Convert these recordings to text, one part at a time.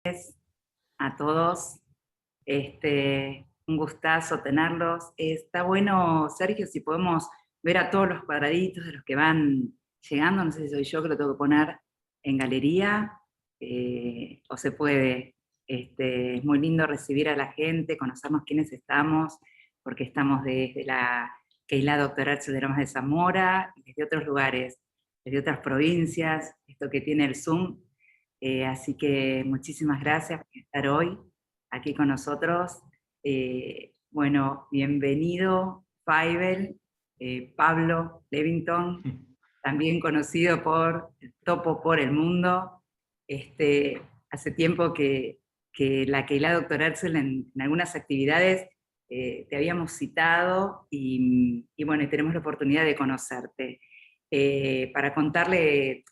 A todos. Un gustazo tenerlos. Está bueno, Sergio, si podemos ver a todos los cuadraditos de los que van llegando. No sé si soy yo que lo tengo que poner en galería, o se puede. Es muy lindo recibir a la gente, conocernos quiénes estamos, porque estamos desde la Keilah Dr. Herzl de Lomas de Zamora, y desde otros lugares, desde otras provincias, esto que tiene el Zoom. Así que muchísimas gracias por estar hoy aquí con nosotros. Bueno, bienvenido, Faivel, Pablo Levington, también conocido por el Topo por el Mundo. Hace tiempo que la Keilah Dr. Herzl en algunas actividades te habíamos citado y bueno, tenemos la oportunidad de conocerte. Para contarle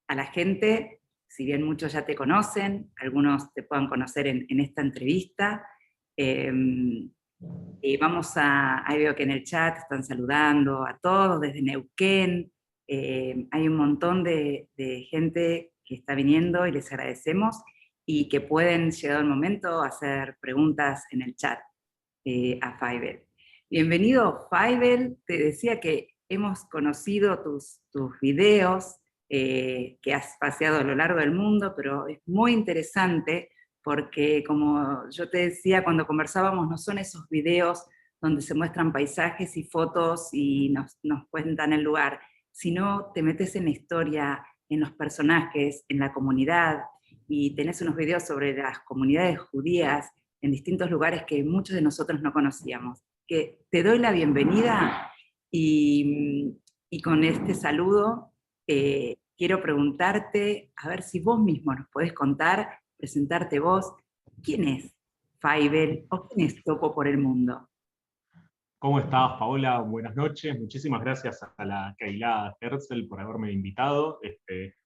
a la gente, si bien muchos ya te conocen, algunos te puedan conocer en esta entrevista, ahí veo que en el chat están saludando a todos desde Neuquén. Hay un montón de gente que está viniendo y les agradecemos, y que pueden, llegado el momento, hacer preguntas en el chat a Faivel. Bienvenido, Faivel. Te decía que hemos conocido tus videos que has paseado a lo largo del mundo, pero es muy interesante porque, como yo te decía cuando conversábamos, no son esos videos donde se muestran paisajes y fotos y nos cuentan el lugar, sino te metes en la historia, en los personajes, en la comunidad, y tenés unos videos sobre las comunidades judías en distintos lugares que muchos de nosotros no conocíamos. Que te doy la bienvenida y con este saludo quiero preguntarte, a ver si vos mismo nos podés contar, presentarte vos, ¿quién es Faivel o quién es Topo por el Mundo? ¿Cómo estás, Paola? Buenas noches. Muchísimas gracias a la Keilah Herzl por haberme invitado.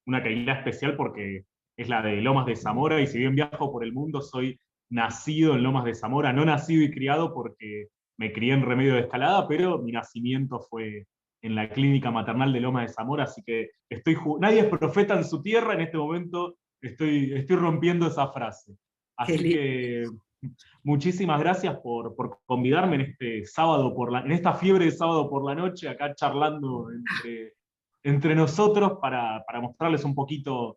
Una Keilah especial porque es la de Lomas de Zamora, y si bien viajo por el mundo, soy nacido en Lomas de Zamora, no nacido y criado porque me crié en Remedio de Escalada, pero mi nacimiento fue en la clínica maternal de Lomas de Zamora, así que nadie es profeta en su tierra. En este momento estoy rompiendo esa frase. Qué Así lindo. que muchísimas gracias por convidarme en este sábado en esta fiebre de sábado por la noche, acá charlando entre nosotros para mostrarles un poquito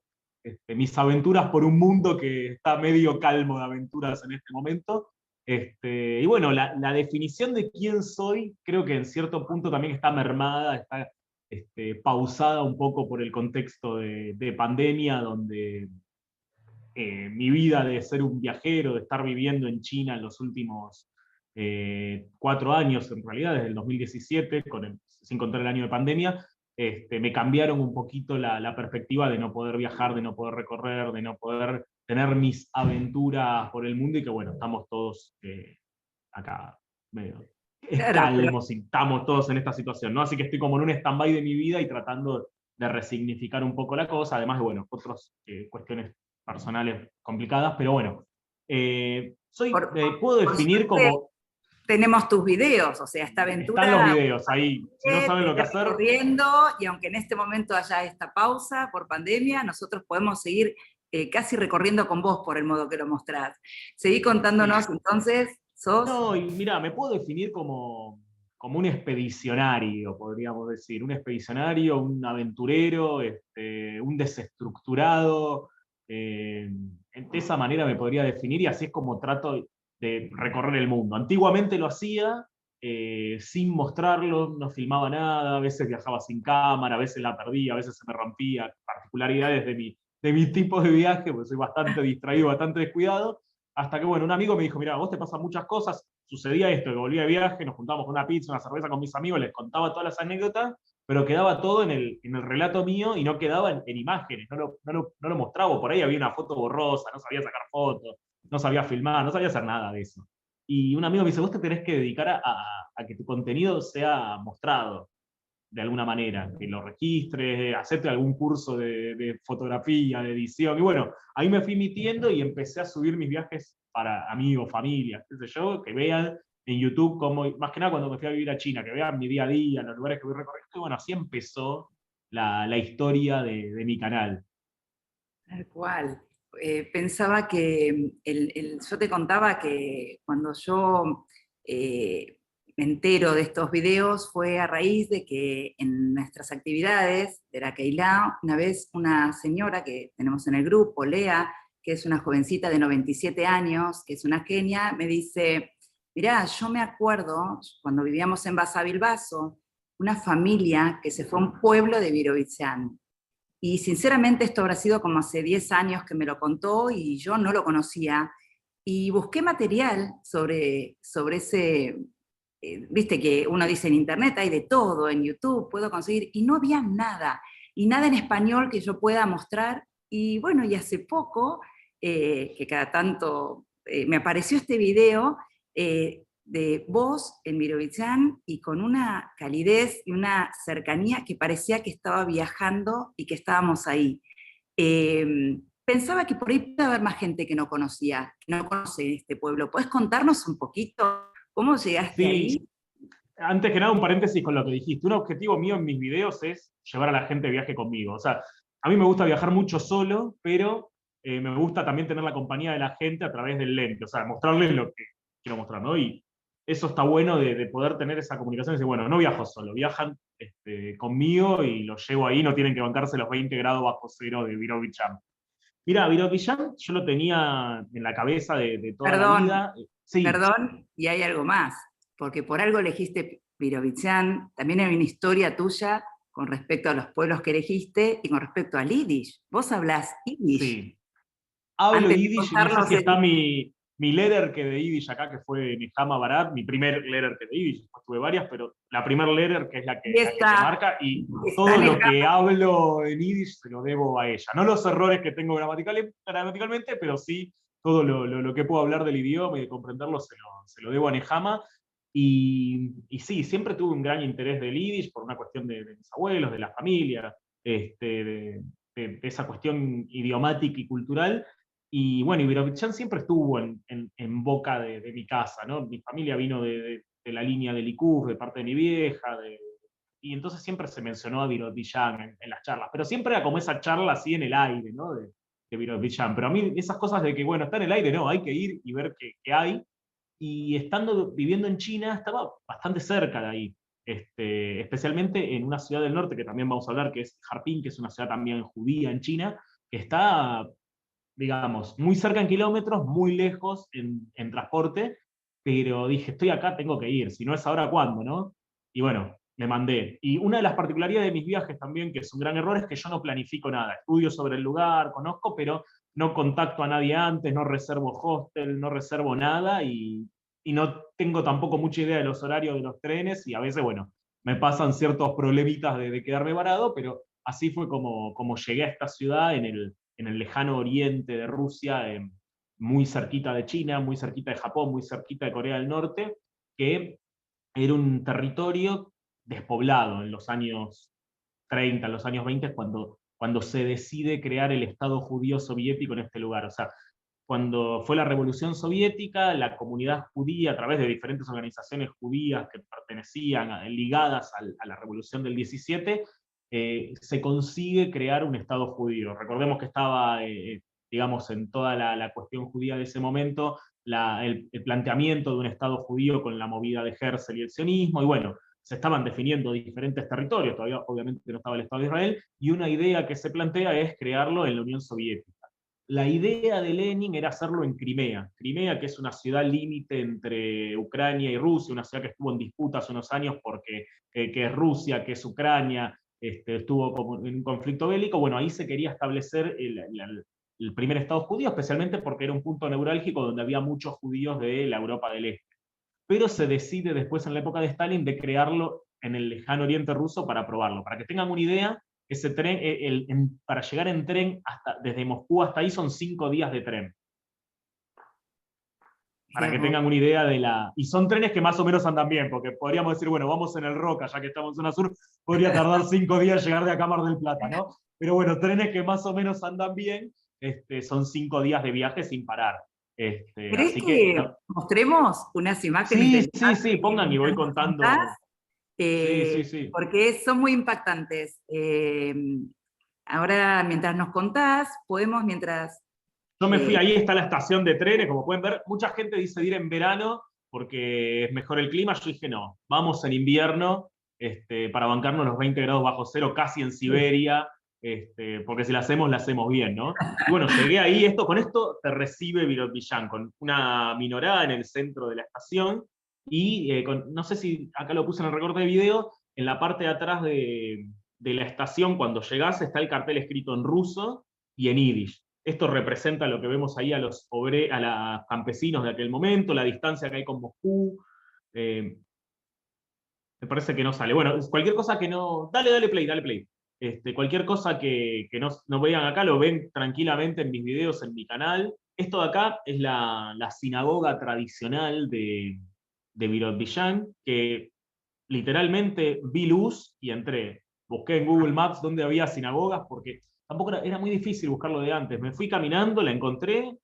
mis aventuras por un mundo que está medio calmo de aventuras en este momento. Y bueno, la definición de quién soy creo que en cierto punto también está mermada, está pausada un poco por el contexto de pandemia, donde mi vida de ser un viajero, de estar viviendo en China en los últimos 4 años, en realidad desde el 2017, sin contar el año de pandemia, me cambiaron un poquito la perspectiva de no poder viajar, de no poder recorrer, de no poder tener mis aventuras por el mundo, y que bueno, estamos todos acá medio Claro, pero calmos y estamos todos en esta situación, ¿no? Así que estoy como en un stand-by de mi vida y tratando de resignificar un poco la cosa, además de, bueno, otras cuestiones personales complicadas, pero bueno, puedo por definir suerte como, tenemos tus videos, o sea, esta están los aventura videos ahí, si no saben te lo que está hacer, recorriendo, y aunque en este momento haya esta pausa por pandemia, nosotros podemos seguir casi recorriendo con vos por el modo que lo mostrás. Seguí sí. contándonos entonces, sos... No, y mira, me puedo definir como un expedicionario, podríamos decir, un expedicionario, un aventurero, un desestructurado. De esa manera me podría definir, y así es como trato de recorrer el mundo. Antiguamente lo hacía sin mostrarlo, no filmaba nada, a veces viajaba sin cámara, a veces la perdía, a veces se me rompía, particularidades de mi tipo de viaje, porque soy bastante distraído, bastante descuidado. Hasta que, bueno, un amigo me dijo, mira, vos te pasan muchas cosas, sucedía esto, que volvía de viaje, nos juntábamos con una pizza, una cerveza con mis amigos, les contaba todas las anécdotas, pero quedaba todo en el relato mío y no quedaba en imágenes, no lo mostraba. Por ahí había una foto borrosa, no sabía sacar fotos, no sabía filmar, no sabía hacer nada de eso. Y un amigo me dice, vos te tenés que dedicar a que tu contenido sea mostrado de alguna manera, que lo registres, hacerte algún curso de fotografía, de edición. Y bueno, ahí me fui metiendo y empecé a subir mis viajes para amigos, familias, qué sé yo, que vean en YouTube, como, más que nada cuando me fui a vivir a China, que vean mi día a día, los lugares que voy recorriendo. Y bueno, así empezó la historia de mi canal. Tal cual. pensaba que yo te contaba que cuando yo me entero de estos videos fue a raíz de que en nuestras actividades de la Keilah, una vez una señora que tenemos en el grupo, Lea, que es una jovencita de 97 años, que es una kenia, me dice, mirá, yo me acuerdo cuando vivíamos en Basavilbaso, una familia que se fue a un pueblo de Birobitzán. Y sinceramente esto habrá sido como hace 10 años que me lo contó y yo no lo conocía. Y busqué material sobre ese, viste que uno dice en internet, hay de todo, en YouTube puedo conseguir, y no había nada, y nada en español que yo pueda mostrar. Y bueno, y hace poco, que cada tanto me apareció este video, de vos en Birobitzán y con una calidez y una cercanía que parecía que estaba viajando y que estábamos ahí. Pensaba que por ahí puede haber más gente que no conocía, que no conoce este pueblo. ¿Podés contarnos un poquito cómo llegaste Sí, ahí? antes que nada un paréntesis con lo que dijiste. Un objetivo mío en mis videos es llevar a la gente de viaje conmigo. O sea, a mí me gusta viajar mucho solo, pero me gusta también tener la compañía de la gente a través del lente, o sea, mostrarles lo que quiero mostrar, ¿no? Y eso está bueno de poder tener esa comunicación y decir, bueno, no viajo solo, viajan conmigo y los llevo ahí, no tienen que bancarse los 20 grados bajo cero de Birobidzhan. Mira, Birobidzhan yo lo tenía en la cabeza de toda la Perdón, vida. Sí, perdón, y hay algo más, porque por algo elegiste Birobitzán, también hay una historia tuya con respecto a los pueblos que elegiste y con respecto al Yiddish. Vos hablás Yiddish. sí. Hablo Antes de Yiddish y no sé contarnos si está el... mi letter que de Yiddish acá, que fue Nehama Barat, mi primer letter que de Yiddish, después tuve varias, pero la primer letter que es Y la que te está, marca, y está todo en el lo que hablo en Yiddish se lo debo a ella. No los errores que tengo gramaticalmente, pero sí todo lo que puedo hablar del idioma y de comprenderlo se lo debo a Nehama. Y sí, siempre tuve un gran interés del Yiddish por una cuestión de mis abuelos, de la familia, de esa cuestión idiomática y cultural. Y bueno, y Birobidzhan siempre estuvo en boca de mi casa, ¿no? Mi familia vino de la línea de Likud, de parte de mi vieja, y entonces siempre se mencionó a Birobidzhan en las charlas, pero siempre era como esa charla así en el aire, ¿no? De Birobidzhan. Pero a mí esas cosas de que, bueno, está en el aire, no, hay que ir y ver qué hay. Y viviendo en China, estaba bastante cerca de ahí. Especialmente en una ciudad del norte, que también vamos a hablar, que es Harbin, que es una ciudad también judía en China, que está, digamos, muy cerca en kilómetros, muy lejos en transporte, pero dije, estoy acá, tengo que ir, si no es ahora, ¿cuándo, no? Y bueno, me mandé. Y una de las particularidades de mis viajes también, que es un gran error, es que yo no planifico nada. Estudio sobre el lugar, conozco, pero no contacto a nadie antes, no reservo hostel, no reservo nada, y no tengo tampoco mucha idea de los horarios de los trenes, y a veces, bueno, me pasan ciertos problemitas de quedarme varado, pero así fue como llegué a esta ciudad en el lejano oriente de Rusia, muy cerquita de China, muy cerquita de Japón, muy cerquita de Corea del Norte, que era un territorio despoblado en los años 30, en los años 20, cuando se decide crear el Estado judío soviético en este lugar. O sea, cuando fue la Revolución Soviética, la comunidad judía, a través de diferentes organizaciones judías que pertenecían, ligadas a la Revolución del 17, se consigue crear un Estado judío. Recordemos que estaba, digamos, en toda la cuestión judía de ese momento, el planteamiento de un Estado judío con la movida de Herzl y el sionismo, y bueno, se estaban definiendo diferentes territorios, todavía obviamente no estaba el Estado de Israel, y una idea que se plantea es crearlo en la Unión Soviética. La idea de Lenin era hacerlo en Crimea. Crimea, que es una ciudad límite entre Ucrania y Rusia, una ciudad que estuvo en disputa hace unos años porque que es Rusia, que es Ucrania, estuvo como en un conflicto bélico. Bueno, ahí se quería establecer el primer Estado judío, especialmente porque era un punto neurálgico donde había muchos judíos de la Europa del Este. Pero se decide después, en la época de Stalin, de crearlo en el lejano oriente ruso para probarlo. Para que tengan una idea, ese tren, para llegar en tren desde Moscú hasta ahí son 5 días de tren. Para Mirá que vos. tengan una idea de la... Y son trenes que más o menos andan bien, porque podríamos decir, bueno, vamos en el Roca, ya que estamos en zona sur, podría tardar 5 días llegar de acá a Mar del Plata, ¿no? Pero bueno, trenes que más o menos andan bien, son 5 días de viaje sin parar. ¿Querés Así que que mostremos unas imágenes sí, del sí, lugar sí, y pongan y voy mientras nos contás? contando. Sí, sí, sí. Porque son muy impactantes. Ahora, mientras nos contás, podemos, mientras Yo me fui, ahí está la estación de trenes, como pueden ver, mucha gente dice de ir en verano porque es mejor el clima. Yo dije, no, vamos en invierno para bancarnos los 20 grados bajo cero, casi en Siberia, porque si la hacemos bien, ¿no? Y bueno, llegué ahí, con esto te recibe Birobidzhan, con una minorá en el centro de la estación, y no sé si acá lo puse en el recorte de video, en la parte de atrás de la estación, cuando llegás, está el cartel escrito en ruso y en yiddish. Esto representa lo que vemos ahí a los campesinos de aquel momento, la distancia que hay con Moscú. Me parece que no sale. Bueno, cualquier cosa que no... Dale play, dale play. Cualquier cosa que no vean acá, lo ven tranquilamente en mis videos, en mi canal. Esto de acá es la sinagoga tradicional de Birobidzhan, que literalmente vi luz y entré. Busqué en Google Maps dónde había sinagogas, porque tampoco era muy difícil buscarlo de antes. Me fui caminando, la encontré.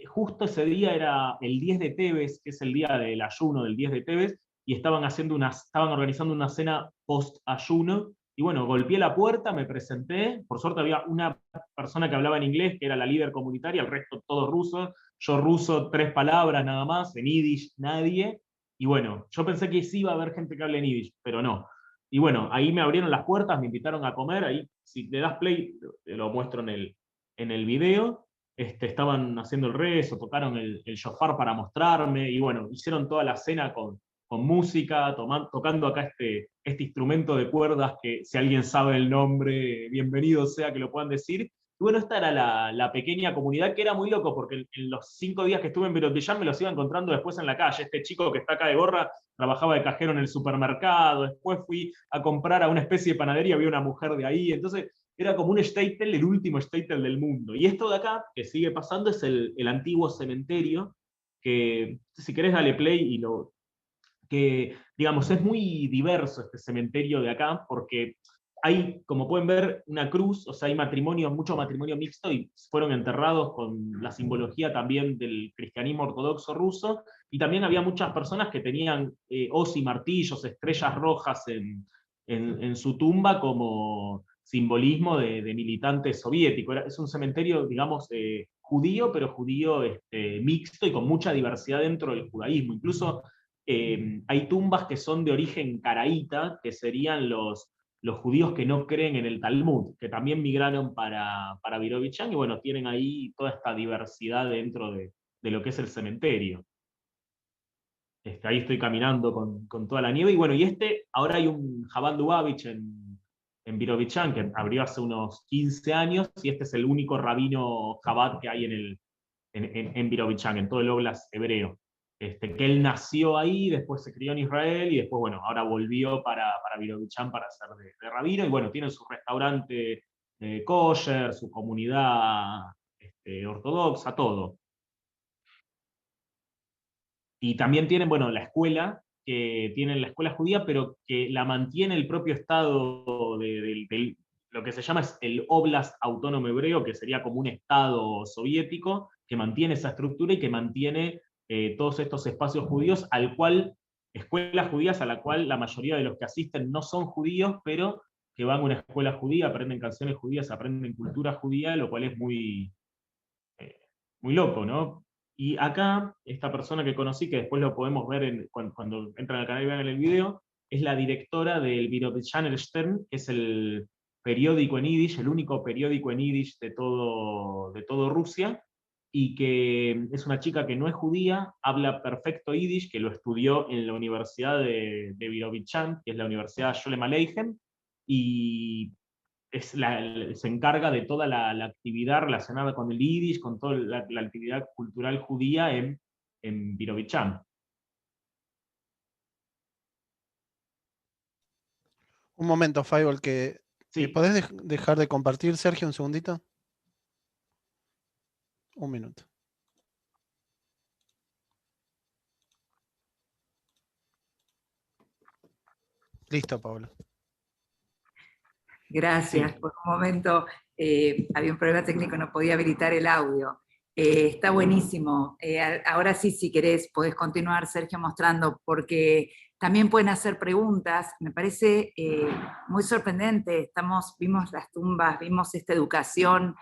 Justo ese día era el 10 de Teves, que es el día del ayuno del 10 de Teves, y estaban organizando una cena post-ayuno. Y bueno, golpeé la puerta, me presenté. Por suerte había una persona que hablaba en inglés, que era la líder comunitaria, el resto todos rusos. Yo ruso, 3 palabras nada más, en yiddish nadie. Y bueno, yo pensé que sí iba a haber gente que hable en yiddish, pero no. Y bueno, ahí me abrieron las puertas, me invitaron a comer. Ahí, si le das play, lo muestro en el video. Estaban haciendo el rezo, tocaron el shofar para mostrarme. Y bueno, hicieron toda la cena con música, tocando acá este instrumento de cuerdas que, si alguien sabe el nombre, bienvenido sea que lo puedan decir. Y bueno, esta era la pequeña comunidad, que era muy loco, porque en los 5 días que estuve en Birobidzhan me los iba encontrando después en la calle. Este chico que está acá de gorra trabajaba de cajero en el supermercado, después fui a comprar a una especie de panadería, había una mujer de ahí, entonces era como un shtetl, el último shtetl del mundo. Y esto de acá, que sigue pasando, es el antiguo cementerio, que si querés dale play y que, digamos, es muy diverso este cementerio de acá, porque hay, como pueden ver, una cruz, o sea, hay mucho matrimonio mixto, y fueron enterrados con la simbología también del cristianismo ortodoxo ruso, y también había muchas personas que tenían hoz y martillos, estrellas rojas en su tumba como simbolismo de militante soviético. Es un cementerio, digamos, judío, pero judío mixto y con mucha diversidad dentro del judaísmo. Incluso hay tumbas que son de origen caraíta, que serían los judíos que no creen en el Talmud, que también migraron para Birobidzhan, y bueno, tienen ahí toda esta diversidad dentro de lo que es el cementerio. Ahí estoy caminando con toda la nieve, y bueno, ahora hay un Chabad Lubavitch en Birobidzhan, que abrió hace unos 15 años, y este es el único rabino Chabad que hay en Birobidzhan, en todo el Oblast hebreo. Que él nació ahí, después se crió en Israel, y después, bueno, ahora volvió para Birobidzhan para ser de rabino, y bueno, tiene su restaurante kosher, su comunidad ortodoxa, todo. Y también tienen, bueno, la escuela, que tienen la escuela judía, pero que la mantiene el propio Estado lo que se llama es el Oblast Autónomo Hebreo, que sería como un Estado soviético, que mantiene esa estructura y que mantiene todos estos espacios judíos, escuelas judías a la cual la mayoría de los que asisten no son judíos, pero que van a una escuela judía, aprenden canciones judías, aprenden cultura judía, lo cual es muy loco, ¿no? Y acá, esta persona que conocí, que después lo podemos ver cuando entran al canal y vean el video, es la directora del Birobidzhan Stern, que es el periódico en yiddish, el único periódico en yiddish de todo Rusia, y que es una chica que no es judía, habla perfecto yiddish, que lo estudió en la Universidad de Birobidzhan, que es la Universidad Sholem Aleichem, y se encarga de toda la actividad relacionada con el yiddish, con toda la actividad cultural judía en Birobidzhan. Un momento, Faiol, que Sí. ¿podés dejar de compartir, Sergio, un segundito? Un minuto. Listo, Pablo. Gracias. Sí. Por un momento había un problema técnico, no podía habilitar el audio. Está buenísimo. Ahora sí, si querés, podés continuar, Sergio, mostrando, porque también pueden hacer preguntas. Me parece muy sorprendente. Vimos las tumbas, vimos esta educación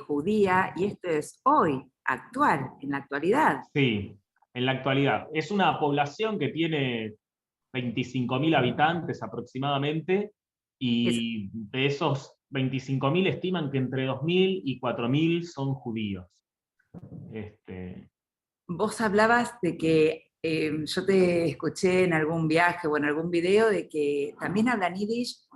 judía, y esto es hoy, actual, en la actualidad. Sí, en la actualidad. Es una población que tiene 25.000 habitantes aproximadamente, Es, y de esos 25.000 estiman que entre 2.000 y 4.000 son judíos. Este, Vos hablabas de que yo te escuché en algún viaje o en algún video de que también hablan yiddish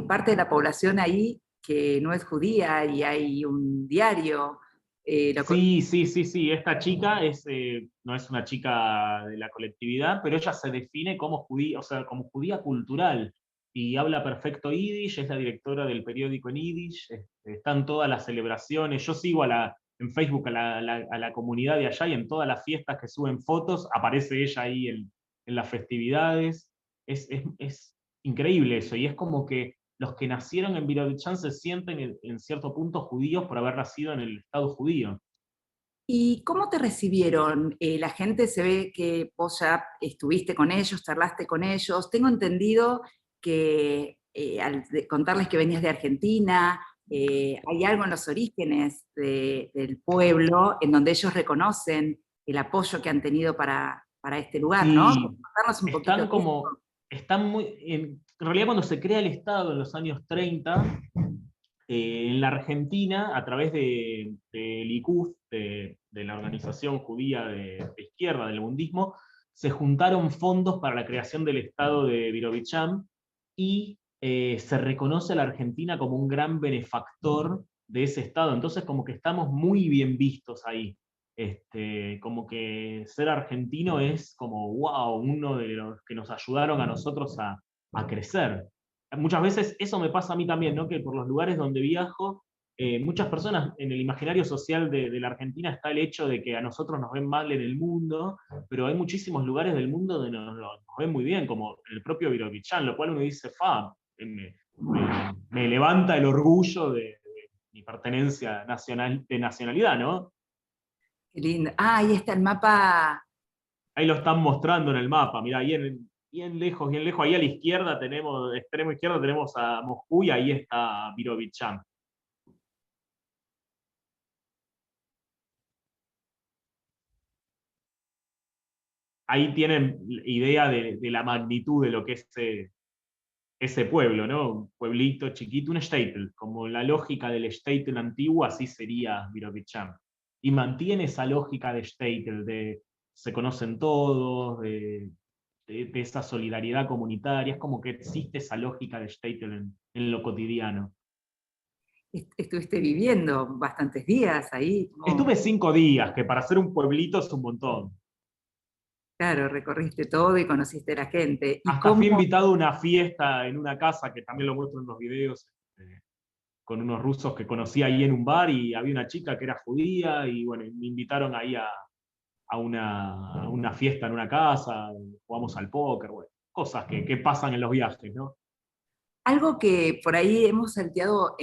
parte de la población ahí que no es judía y hay un diario. sí, sí, sí, sí, esta chica no es una chica de la colectividad, pero ella se define como judía, o sea, como judía cultural, y habla perfecto yiddish, es la directora del periódico en yiddish, están todas las celebraciones, yo sigo en Facebook a la comunidad de allá, y en todas las fiestas que suben fotos aparece ella ahí en las festividades. Es increíble eso, y es como que los que nacieron en Birobichán se sienten en cierto punto judíos por haber nacido en el Estado judío. ¿Y cómo te recibieron? La gente se ve que vos ya estuviste con ellos, charlaste con ellos. Tengo entendido que contarles que venías de Argentina, hay algo en los orígenes del pueblo en donde ellos reconocen el apoyo que han tenido para este lugar, ¿no? Sí, Contarnos un poquito están de eso. como, están muy, en realidad cuando se crea el Estado en los años 30, en la Argentina, a través del ICUF, de la organización judía de izquierda, del bundismo, se juntaron fondos para la creación del Estado de Birobichán, y se reconoce a la Argentina como un gran benefactor de ese Estado. Entonces como que estamos muy bien vistos ahí. Como que ser argentino es como, wow, uno de los que nos ayudaron a nosotros a crecer. Muchas veces eso me pasa a mí también, ¿no? Que por los lugares donde viajo, muchas personas en el imaginario social de la Argentina está el hecho de que a nosotros nos ven mal en el mundo, pero hay muchísimos lugares del mundo donde nos ven muy bien, como el propio Birobichán, lo cual uno dice, me levanta el orgullo de mi pertenencia de nacionalidad, ¿no? Qué lindo. Ah, ahí está el mapa. Ahí lo están mostrando en el mapa, mirá, bien lejos, ahí a la izquierda tenemos, extremo izquierda tenemos a Moscú, y ahí está Birobichán. Ahí tienen idea de la magnitud de lo que es ese pueblo, ¿no? Un pueblito chiquito, un shtetl, como la lógica del shtetl antiguo, así sería Birobichán. Y mantiene esa lógica de shtetl, de se conocen todos, de esa solidaridad comunitaria, es como que existe esa lógica de shtetl en lo cotidiano. Estuviste viviendo bastantes días ahí. Estuve 5 días, que para ser un pueblito es un montón. Claro, recorriste todo y conociste a la gente. ¿Y Hasta fui cómo? invitado a una fiesta en una casa, que también lo muestro en los videos, con unos rusos que conocí ahí en un bar, y había una chica que era judía, y bueno, me invitaron ahí a una fiesta en una casa, jugamos al póker, bueno, cosas que pasan en los viajes, ¿no? Algo que por ahí hemos salteado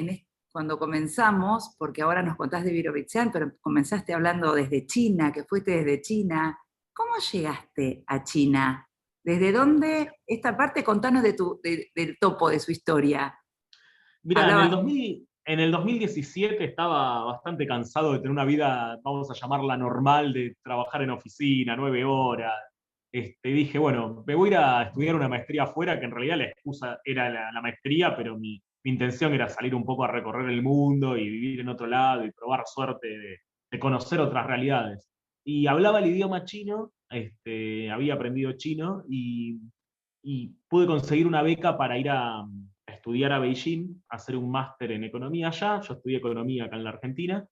cuando comenzamos, porque ahora nos contás de Birobichán, pero comenzaste hablando desde China, que fuiste desde China. ¿Cómo llegaste a China? ¿Desde dónde? Esta parte, contanos del topo de su historia. Mira, Hablabas. en el 2017 estaba bastante cansado de tener una vida, vamos a llamarla normal, de trabajar en oficina, 9 horas. Dije, bueno, me voy a ir a estudiar una maestría afuera, que en realidad la excusa era la maestría, pero mi intención era salir un poco a recorrer el mundo y vivir en otro lado y probar suerte de conocer otras realidades. Y hablaba el idioma chino, había aprendido chino, y pude conseguir una beca para ir a estudiar a Beijing, a hacer un máster en economía allá. Yo estudié economía acá en la Argentina,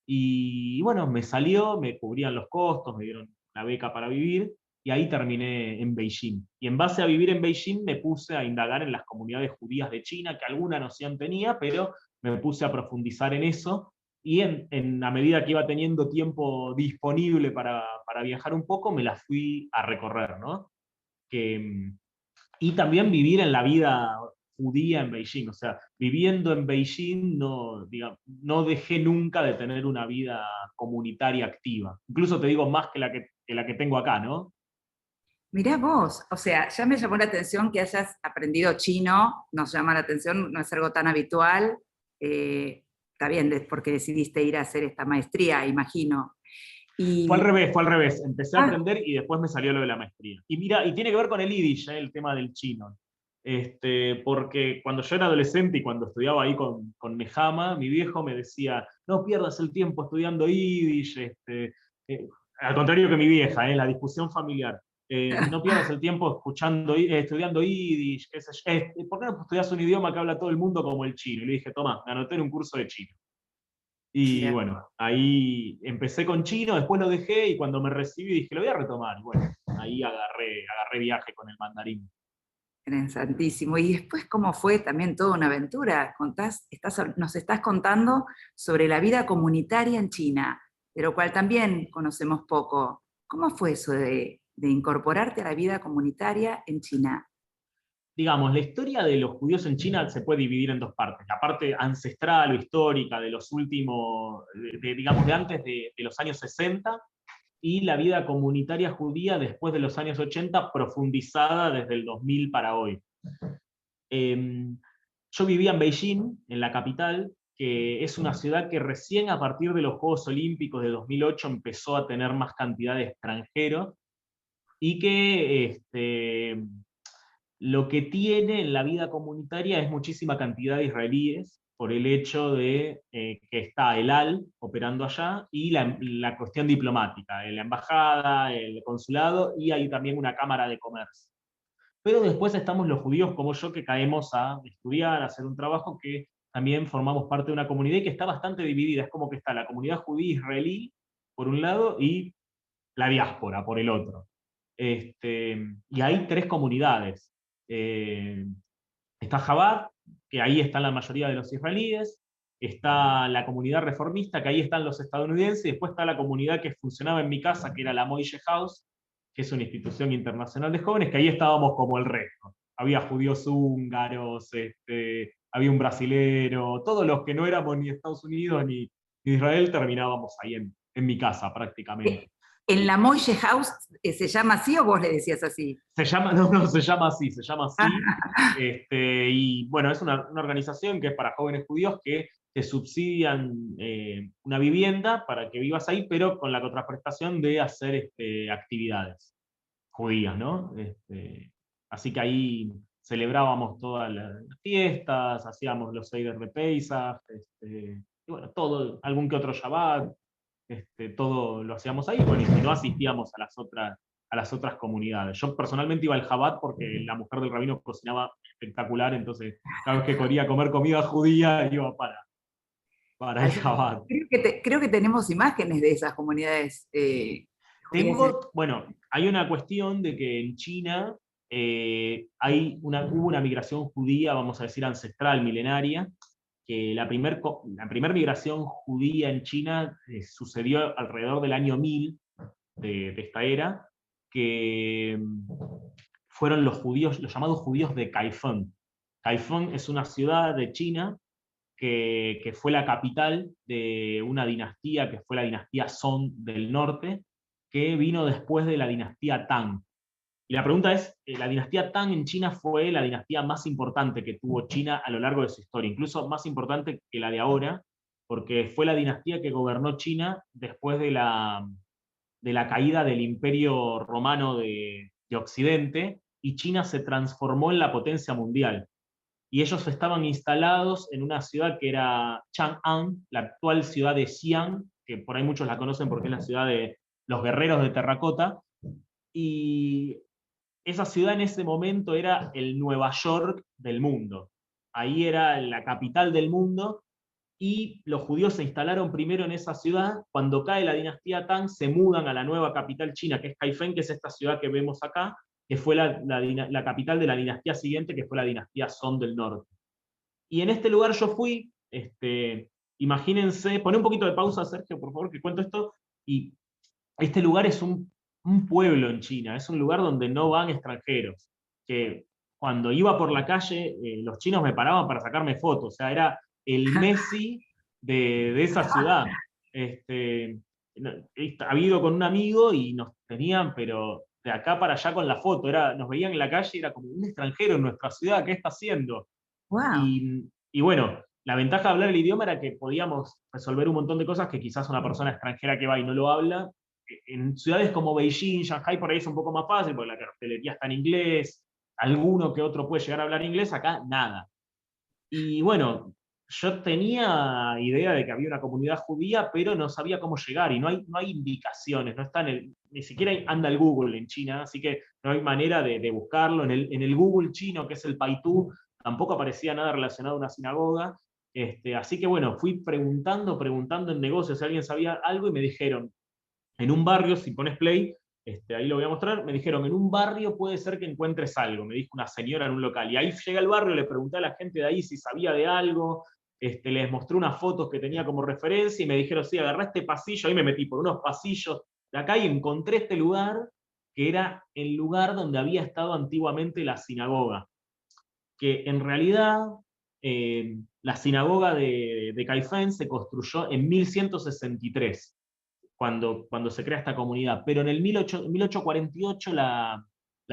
y bueno, me salió, me cubrían los costos, me dieron la beca para vivir, y ahí terminé en Beijing. Y en base a vivir en Beijing me puse a indagar en las comunidades judías de China, que alguna noción tenía, pero me puse a profundizar en eso, y a medida que iba teniendo tiempo disponible para viajar un poco, me la fui a recorrer, ¿no? Que, y también vivir en la vida judía en Beijing. O sea, viviendo en Beijing no dejé nunca de tener una vida comunitaria activa. Incluso te digo más que la que tengo acá, ¿no? Mirá vos, o sea, ya me llamó la atención que hayas aprendido chino, nos llama la atención, no es algo tan habitual. está bien, porque decidiste ir a hacer esta maestría, imagino. Fue al Y, revés, fue al revés. Empecé a ah, aprender y después me salió lo de la maestría. Y mira, y tiene que ver con el Yiddish, el tema del chino. Porque cuando yo era adolescente y cuando estudiaba ahí con Nehama, mi viejo me decía, no pierdas el tiempo estudiando Yiddish, al contrario que mi vieja, la discusión familiar. No pierdas el tiempo estudiando Yiddish, qué sé yo. ¿Por qué no estudias un idioma que habla todo el mundo como el chino? Y le dije, toma, me anoté en un curso de chino. Y mira, bueno, ahí empecé con chino, después lo dejé y cuando me recibí dije, lo voy a retomar. Y bueno, ahí agarré viaje con el mandarín. interesantísimo. Y después, ¿cómo fue también toda una aventura? Nos estás contando sobre la vida comunitaria en China, de lo cual también conocemos poco. ¿Cómo fue eso de incorporarte a la vida comunitaria en China? Digamos, la historia de los judíos en China se puede dividir en dos partes. La parte ancestral o histórica de los últimos, digamos, de antes de los años 60, y la vida comunitaria judía después de los años 80, profundizada desde el 2000 para hoy. Yo vivía en Beijing, en la capital, que es una ciudad que recién a partir de los Juegos Olímpicos de 2008 empezó a tener más cantidad de extranjeros, y que lo que tiene en la vida comunitaria es muchísima cantidad de israelíes, por el hecho de que está el AL operando allá, y la cuestión diplomática, la embajada, el consulado, y hay también una cámara de comercio. Pero después estamos los judíos como yo, que caemos a estudiar, a hacer un trabajo, que también formamos parte de una comunidad y que está bastante dividida. Es como que está la comunidad judía israelí por un lado y la diáspora por el otro. Y hay tres comunidades. Eh, Está Chabad, que ahí están la mayoría de los israelíes. Está la comunidad reformista, que ahí están los estadounidenses. Y después está la comunidad que funcionaba en mi casa, que era la Moishe House, que es una institución internacional de jóvenes, que ahí estábamos como el resto. Había judíos húngaros, había un brasilero, todos los que no éramos ni Estados Unidos ni Israel terminábamos ahí en mi casa prácticamente. ¿En la Moishe House se llama así o vos le decías así? Se llama, no, se llama así, se llama Ah, así. Y bueno, es una organización que es para jóvenes judíos que te subsidian una vivienda para que vivas ahí, pero con la contraprestación de hacer actividades judías, ¿no? Así que ahí celebrábamos todas las fiestas, hacíamos los Seder de Pesach, y bueno, todo, algún que otro Shabbat, todo lo hacíamos ahí, bueno, y si no asistíamos a las otras comunidades. Yo personalmente iba al Jabat porque la mujer del rabino cocinaba espectacular, entonces cada vez que quería comer comida judía iba para el así que Jabat. creo que tenemos imágenes de esas comunidades judías. Bueno, hay una cuestión de que en China hubo una migración judía, vamos a decir ancestral, milenaria, que la primer migración judía en China sucedió alrededor del año 1000 de esta era, que fueron los judíos, los llamados judíos de Kaifeng. Kaifeng es una ciudad de China que fue la capital de una dinastía que fue la dinastía Song del norte, que vino después de la dinastía Tang. Y la pregunta es, la dinastía Tang en China fue la dinastía más importante que tuvo China a lo largo de su historia, incluso más importante que la de ahora, porque fue la dinastía que gobernó China después de la caída del Imperio Romano de Occidente, y China se transformó en la potencia mundial. Y ellos estaban instalados en una ciudad que era Chang'an, la actual ciudad de Xi'an, que por ahí muchos la conocen porque es la ciudad de los guerreros de terracota, y esa ciudad en ese momento era el Nueva York del mundo. Ahí era la capital del mundo, y los judíos se instalaron primero en esa ciudad. Cuando cae la dinastía Tang, se mudan a la nueva capital china, que es Kaifeng, que es esta ciudad que vemos acá, que fue la capital de la dinastía siguiente, que fue la dinastía Song del norte. Y en este lugar yo fui, imagínense, poné un poquito de pausa, Sergio, por favor, que cuento esto, y este lugar es un pueblo en China, es un lugar donde no van extranjeros, que cuando iba por la calle, los chinos me paraban para sacarme fotos, o sea, era el Messi de esa ciudad. Había ido con un amigo y nos tenían, pero de acá para allá con la foto, nos veían en la calle y era como un extranjero en nuestra ciudad, ¿qué está haciendo? Wow. Y bueno, la ventaja de hablar el idioma era que podíamos resolver un montón de cosas que quizás una persona extranjera que va y no lo habla. En ciudades como Beijing, Shanghai, por ahí es un poco más fácil, porque la cartelería está en inglés, alguno que otro puede llegar a hablar inglés, acá nada. Y bueno, yo tenía idea de que había una comunidad judía, pero no sabía cómo llegar, y no hay indicaciones, no está ni siquiera anda el Google en China, así que no hay manera de buscarlo. En el Google chino, que es el Baidu, tampoco aparecía nada relacionado a una sinagoga. Así que bueno, fui preguntando en negocios si alguien sabía algo, y me dijeron, en un barrio, si pones play, ahí lo voy a mostrar, me dijeron, en un barrio puede ser que encuentres algo, me dijo una señora en un local. Y ahí llegué al barrio, le pregunté a la gente de ahí si sabía de algo, les mostré unas fotos que tenía como referencia, y me dijeron, sí, agarré este pasillo, ahí me metí por unos pasillos de acá y encontré este lugar, que era el lugar donde había estado antiguamente la sinagoga, que en realidad la sinagoga de Caifén se construyó en 1163, cuando se crea esta comunidad. Pero en el 1848 la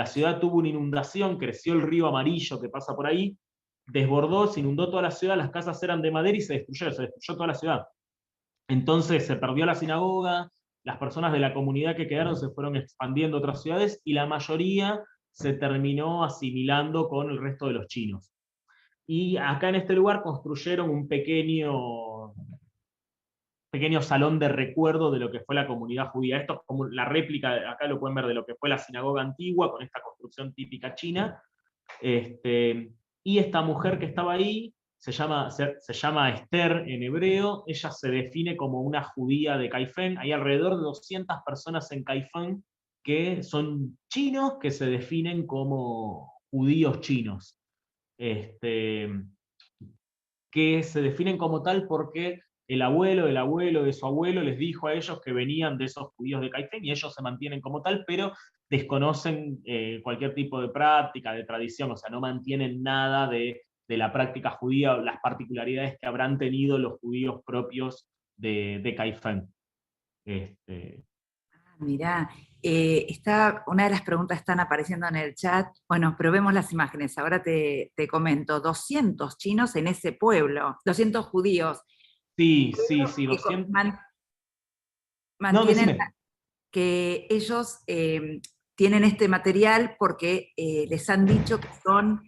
ciudad tuvo una inundación, creció el río Amarillo que pasa por ahí, desbordó, se inundó toda la ciudad, las casas eran de madera y se destruyó toda la ciudad. Entonces se perdió la sinagoga, las personas de la comunidad que quedaron se fueron expandiendo a otras ciudades, y la mayoría se terminó asimilando con el resto de los chinos. Y acá en este lugar construyeron un pequeño salón de recuerdo de lo que fue la comunidad judía. Esto es como la réplica, acá lo pueden ver, de lo que fue la sinagoga antigua, con esta construcción típica china. Y esta mujer que estaba ahí se llama Esther en hebreo. Ella se define como una judía de Caifén. Hay alrededor de 200 personas en Caifén que son chinos, que se definen como judíos chinos. Que se definen como tal porque el abuelo de su abuelo les dijo a ellos que venían de esos judíos de Caifén, y ellos se mantienen como tal, pero desconocen cualquier tipo de práctica, de tradición, o sea, no mantienen nada de la práctica judía o las particularidades que habrán tenido los judíos propios de Caifén. Mirá, una de las preguntas están apareciendo en el chat. Bueno, pero vemos las imágenes. Ahora te comento, 200 chinos en ese pueblo, 200 judíos. Sí, sí, Que 200. No, mantienen decime. que ellos tienen este material porque les han dicho que son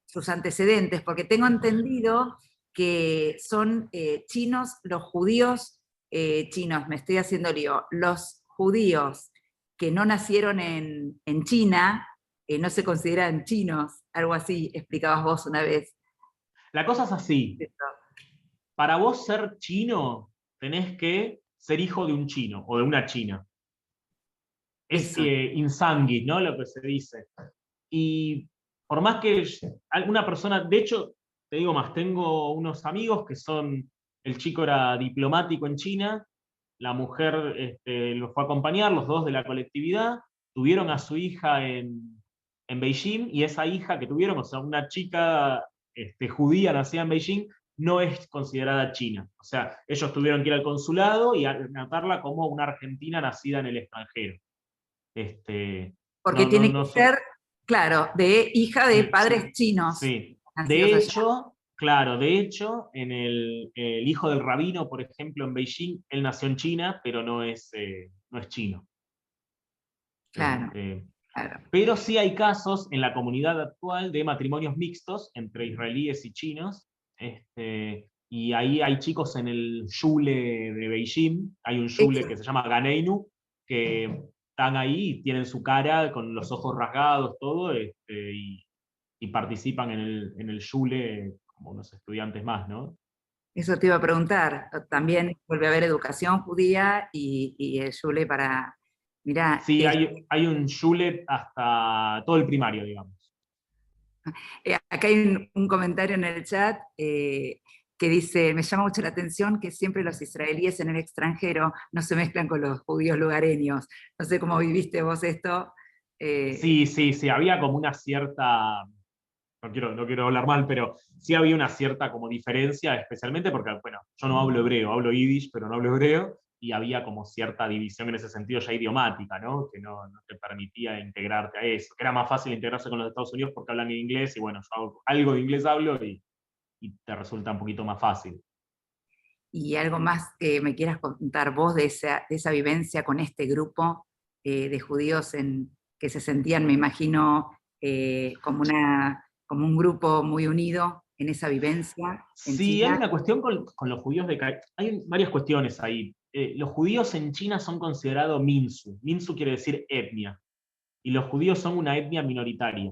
sus antecedentes, porque tengo entendido que son chinos, los judíos chinos, me estoy haciendo lío, los judíos que no nacieron en China no se consideran chinos, algo así explicabas vos una vez. La cosa es así. Para vos ser chino, tenés que ser hijo de un chino o de una china. Es insanguis, ¿no? Lo que se dice. Y por más que alguna persona, de hecho, te digo más, tengo unos amigos que el chico era diplomático en China, la mujer los fue a acompañar, los dos de la colectividad, tuvieron a su hija en Beijing, y esa hija que tuvieron, o sea, una chica judía nacida en Beijing, no es considerada china. O sea, ellos tuvieron que ir al consulado y anotarla como una argentina nacida en el extranjero. Porque tiene que ser, claro, de hija de padres chinos. Sí. Nacidos De allá. hecho, claro, en el hijo del rabino, por ejemplo, en Beijing, él nació en China, pero no es chino. Claro, claro. Pero sí hay casos en la comunidad actual de matrimonios mixtos entre israelíes y chinos. Y ahí hay chicos en el shule de Beijing, hay un shule que se llama Ganeinu, que están ahí y tienen su cara con los ojos rasgados, todo, y participan en el shule como unos estudiantes más, ¿no? Eso te iba a preguntar. También vuelve a haber educación judía y el shule para... Mirá, Sí, hay un shule hasta todo el primario, digamos. acá hay un comentario en el chat que dice, me llama mucho la atención que siempre los israelíes en el extranjero no se mezclan con los judíos lugareños. No sé cómo viviste vos esto. Sí, había como una cierta, no quiero hablar mal, pero sí había una cierta como diferencia, especialmente porque, bueno, yo no hablo hebreo, hablo yiddish, pero no hablo hebreo, y había como cierta división en ese sentido ya idiomática, ¿no? Que no te permitía integrarte a eso, que era más fácil integrarse con los de Estados Unidos porque hablan en inglés, y bueno, yo algo de inglés hablo, y y te resulta un poquito más fácil. Y algo más que me quieras contar vos de esa vivencia con este grupo de judíos que se sentían, me imagino, como un grupo muy unido en esa vivencia en Sí, hay China. una cuestión con los judíos hay varias cuestiones ahí. Los judíos en China son considerados Minsu. Minsu quiere decir etnia. Y los judíos son una etnia minoritaria.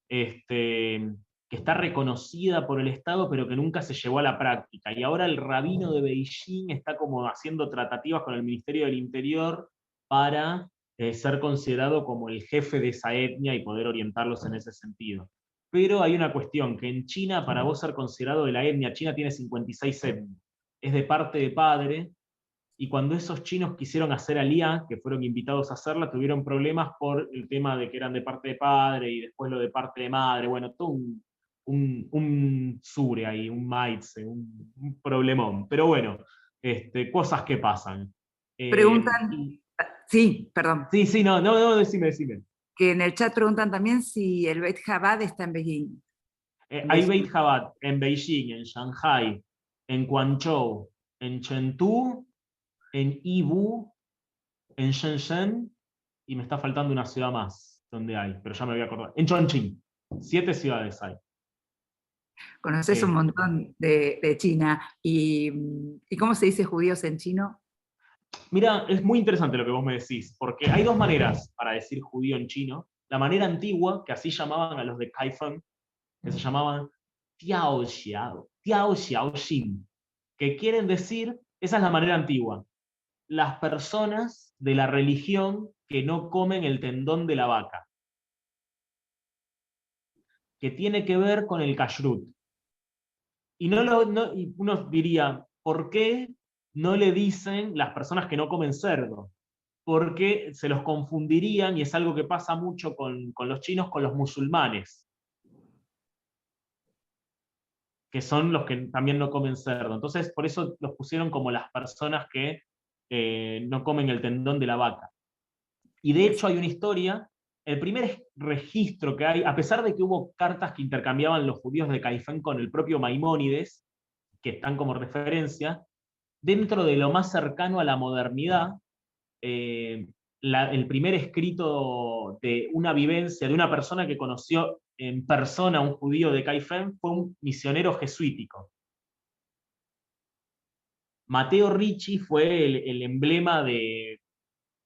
Que está reconocida por el Estado, pero que nunca se llevó a la práctica. Y ahora el rabino de Beijing está como haciendo tratativas con el Ministerio del Interior para ser considerado como el jefe de esa etnia y poder orientarlos en ese sentido. Pero hay una cuestión, que en China, para vos ser considerado de la etnia, China tiene 56 etnias, es de parte de padre, y cuando esos chinos quisieron hacer aliyá, que fueron invitados a hacerla, tuvieron problemas por el tema de que eran de parte de padre y después lo de parte de madre, bueno, todo un sure ahí, un maitze, un problemón. Pero bueno, cosas que pasan. Preguntan, sí, perdón, Sí, sí, no, decime. que en el chat preguntan también si el Beit Chabad está en Beijing. Hay Beit Chabad en Beijing, en Shanghai, en Guangzhou, en Chengdu, en Yiwu, en Shenzhen, y me está faltando una ciudad más donde hay, pero ya me voy a acordar. En Chongqing. 7 ciudades hay. Conoces un montón de China. ¿Y cómo se dice judíos en chino? Mira, es muy interesante lo que vos me decís, porque hay dos maneras para decir judío en chino. La manera antigua, que así llamaban a los de Kaifeng, que se llamaban Tiao Xiao Xin, que quieren decir, esa es la manera antigua, las personas de la religión que no comen el tendón de la vaca, que tiene que ver con el kashrut. Y y uno diría, ¿por qué no le dicen las personas que no comen cerdo? Porque se los confundirían, y es algo que pasa mucho con los chinos, con los musulmanes, que son los que también no comen cerdo. Entonces, por eso los pusieron como las personas que no comen el tendón de la vaca. Y de hecho hay una historia, el primer registro que hay, a pesar de que hubo cartas que intercambiaban los judíos de Caifán con el propio Maimónides, que están como referencia, dentro de lo más cercano a la modernidad, el primer escrito de una vivencia de una persona que conoció en persona a un judío de Caifán fue un misionero jesuítico. Matteo Ricci fue el emblema de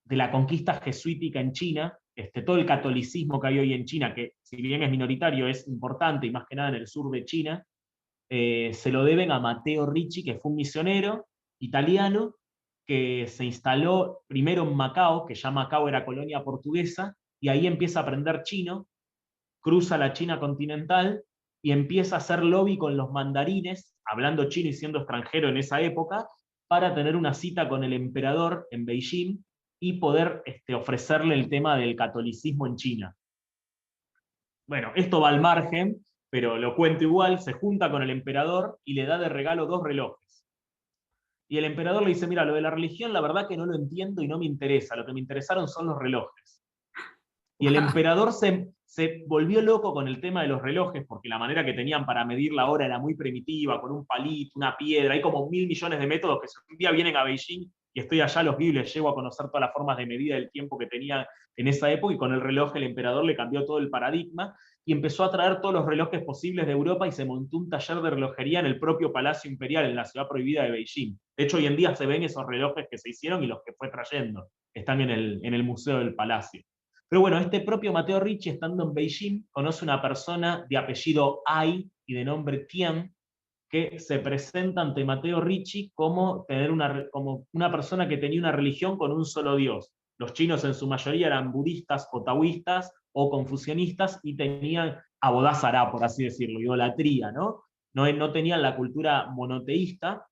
la conquista jesuítica en China, todo el catolicismo que hay hoy en China, que si bien es minoritario, es importante, y más que nada en el sur de China, se lo deben a Matteo Ricci, que fue un misionero italiano, que se instaló primero en Macao, que ya Macao era colonia portuguesa, y ahí empieza a aprender chino, cruza la China continental, y empieza a hacer lobby con los mandarines, hablando chino y siendo extranjero en esa época, para tener una cita con el emperador en Beijing, y poder ofrecerle el tema del catolicismo en China. Bueno, esto va al margen, pero lo cuento igual, se junta con el emperador y le da de regalo 2 relojes. Y el emperador le dice, mira, lo de la religión la verdad que no lo entiendo y no me interesa, lo que me interesaron son los relojes. Y el emperador se volvió loco con el tema de los relojes, porque la manera que tenían para medir la hora era muy primitiva, con un palito, una piedra, hay como 1000 millones de métodos que si un día vienen a Beijing y estoy allá, los vi y les llevo a conocer todas las formas de medida del tiempo que tenía en esa época, y con el reloj el emperador le cambió todo el paradigma y empezó a traer todos los relojes posibles de Europa, y se montó un taller de relojería en el propio Palacio Imperial, en la ciudad prohibida de Beijing. De hecho, hoy en día se ven esos relojes que se hicieron y los que fue trayendo. Están en el Museo del Palacio. Pero bueno, este propio Matteo Ricci, estando en Beijing, conoce una persona de apellido Ai y de nombre Tian, que se presenta ante Matteo Ricci como una persona que tenía una religión con un solo Dios. Los chinos en su mayoría eran budistas o taoístas o confucianistas, y tenían abodazará, por así decirlo, idolatría, ¿no? No tenían la cultura monoteísta,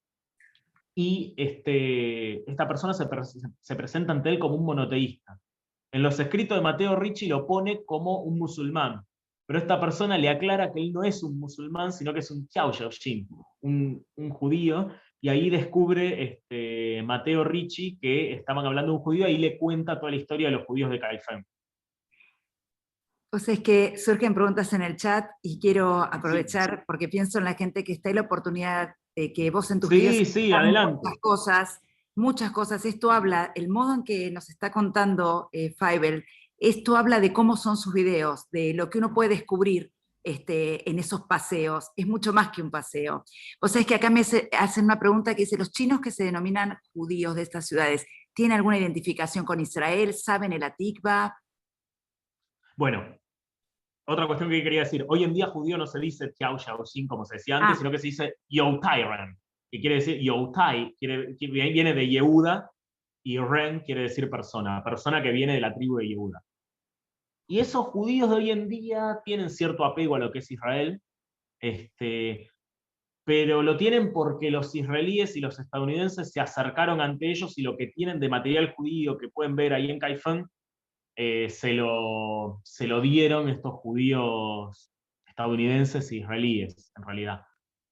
y esta persona se presenta ante él como un monoteísta. En los escritos de Matteo Ricci lo pone como un musulmán, pero esta persona le aclara que él no es un musulmán, sino que es un Xiao Xiaoxin, un judío, y ahí descubre Matteo Ricci que estaban hablando de un judío, y le cuenta toda la historia de los judíos de Caifán. O sea, es que surgen preguntas en el chat y quiero aprovechar porque pienso en la gente que está en la oportunidad de que vos en tus videos Sí, sí, dan adelante. muchas cosas. Esto habla, el modo en que nos está contando Fievel, esto habla de cómo son sus videos, de lo que uno puede descubrir en esos paseos. Es mucho más que un paseo. O sea, es que acá me hacen una pregunta que dice, ¿los chinos que se denominan judíos de estas ciudades tienen alguna identificación con Israel? ¿Saben el Atikva? Bueno, otra cuestión que quería decir, hoy en día judío no se dice Tiao Xiaoxin como se decía antes, Ah, sino que se dice Yautai Ren, que quiere decir Yautai, que viene de Yehuda, y Ren quiere decir persona, persona que viene de la tribu de Yehuda. Y esos judíos de hoy en día tienen cierto apego a lo que es Israel, este, pero lo tienen porque los israelíes y los estadounidenses se acercaron ante ellos y lo que tienen de material judío que pueden ver ahí en Caifán se lo dieron estos judíos estadounidenses e israelíes, en realidad.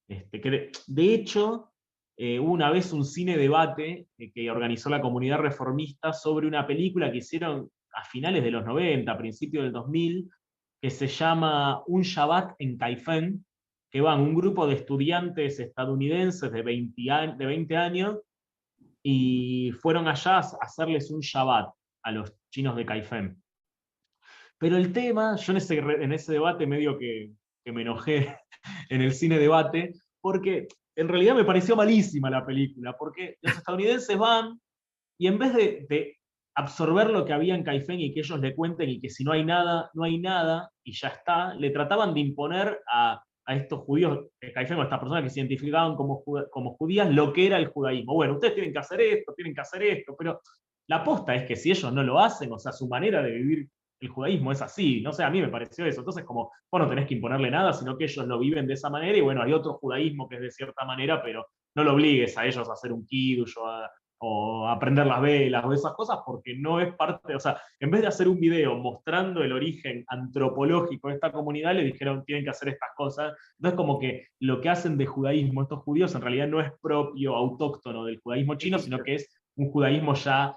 De hecho, hubo una vez un cine debate que organizó la comunidad reformista sobre una película que hicieron a finales de los 90, a principios del 2000, que se llama Un Shabbat en Caifán, que van un grupo de estudiantes estadounidenses de 20 años y fueron allá a hacerles un Shabbat a los chinos de Caifán. Pero el tema, yo en ese debate medio que me enojé en el cine debate, porque en realidad me pareció malísima la película, porque los estadounidenses van y en vez de absorber lo que había en Caifén y que ellos le cuenten y que si no hay nada, no hay nada, y ya está, le trataban de imponer a estos judíos de Caifén o a estas personas que se identificaban como judías lo que era el judaísmo. Bueno, ustedes tienen que hacer esto, pero la aposta es que si ellos no lo hacen, o sea, su manera de vivir el judaísmo es así, no sé, a mí me pareció eso. Entonces, como vos no tenés que imponerle nada, sino que ellos lo viven de esa manera, y bueno, hay otro judaísmo que es de cierta manera, pero no lo obligues a ellos a hacer un kiddush o a prender las velas o esas cosas, porque no es parte, o sea, en vez de hacer un video mostrando el origen antropológico de esta comunidad, le dijeron tienen que hacer estas cosas. Entonces, como que lo que hacen de judaísmo estos judíos en realidad no es propio, autóctono del judaísmo chino, sino que es un judaísmo ya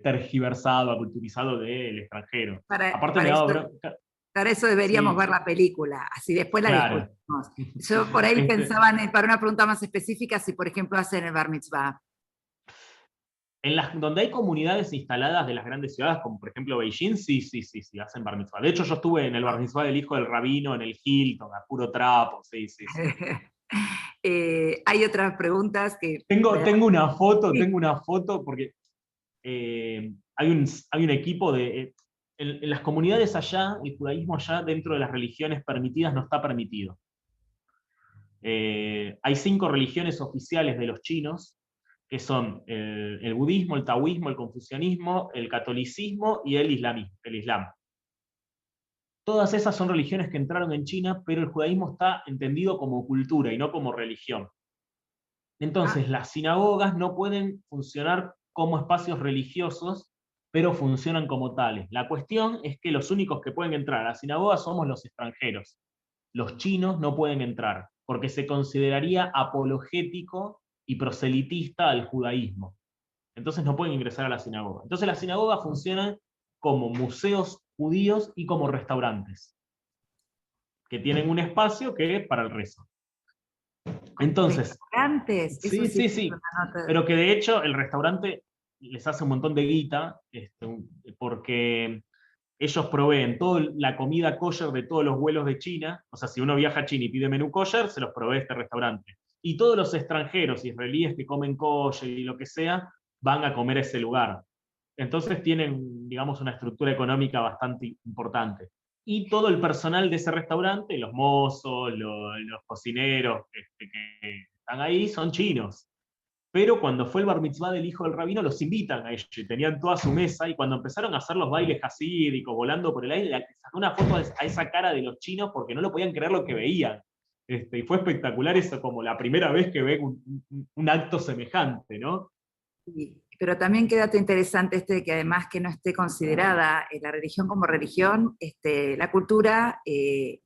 tergiversado, aculturizado del extranjero. Aparte me Para eso, daba bronca. para eso deberíamos ver Sí, la película, así después la claro. discutimos. Yo por ahí pensaba, para una pregunta más específica, si por ejemplo hacen el Bar Mitzvah. Donde hay comunidades instaladas de las grandes ciudades, como por ejemplo Beijing, sí, hacen bar mitzvah. De hecho, yo estuve en el bar mitzvah del hijo del rabino, en el Hilton, a puro trapo, sí, sí, sí. Hay otras preguntas que... Tengo Sí. una foto, porque hay un equipo en las comunidades allá, el judaísmo allá, dentro de las religiones permitidas, no está permitido. Hay 5 religiones oficiales de los chinos, que son el budismo, el taoísmo, el confucianismo, el catolicismo y el islam. Todas esas son religiones que entraron en China, pero el judaísmo está entendido como cultura y no como religión. Ah, Entonces, las sinagogas no pueden funcionar como espacios religiosos, pero funcionan como tales. La cuestión es que los únicos que pueden entrar a la sinagoga somos los extranjeros. Los chinos no pueden entrar, porque se consideraría apologético y proselitista al judaísmo. Entonces no pueden ingresar a la sinagoga. Entonces las sinagogas funcionan como museos judíos y como restaurantes, que tienen un espacio que es para el rezo. como Entonces, restaurantes, eso sí, sí sí, es sí, una nota. pero que de hecho el restaurante les hace un montón de guita, porque ellos proveen toda la comida kosher de todos los vuelos de China. O sea, si uno viaja a China y pide menú kosher, se los provee este restaurante. Y todos los extranjeros israelíes que comen kosher y lo que sea, van a comer a ese lugar. Entonces tienen, digamos, una estructura económica bastante importante. Y todo el personal de ese restaurante, los mozos, los cocineros que están ahí, son chinos. Pero cuando fue el bar mitzvah del hijo del rabino, los invitan a ellos, y tenían toda su mesa, y cuando empezaron a hacer los bailes hasídicos, volando por el aire, sacó una foto a esa cara de los chinos porque no lo podían creer lo que veían. Y fue espectacular eso, como la primera vez que ven un acto semejante, ¿no? Sí, pero también qué dato interesante de que además que no esté considerada la religión como religión, la cultura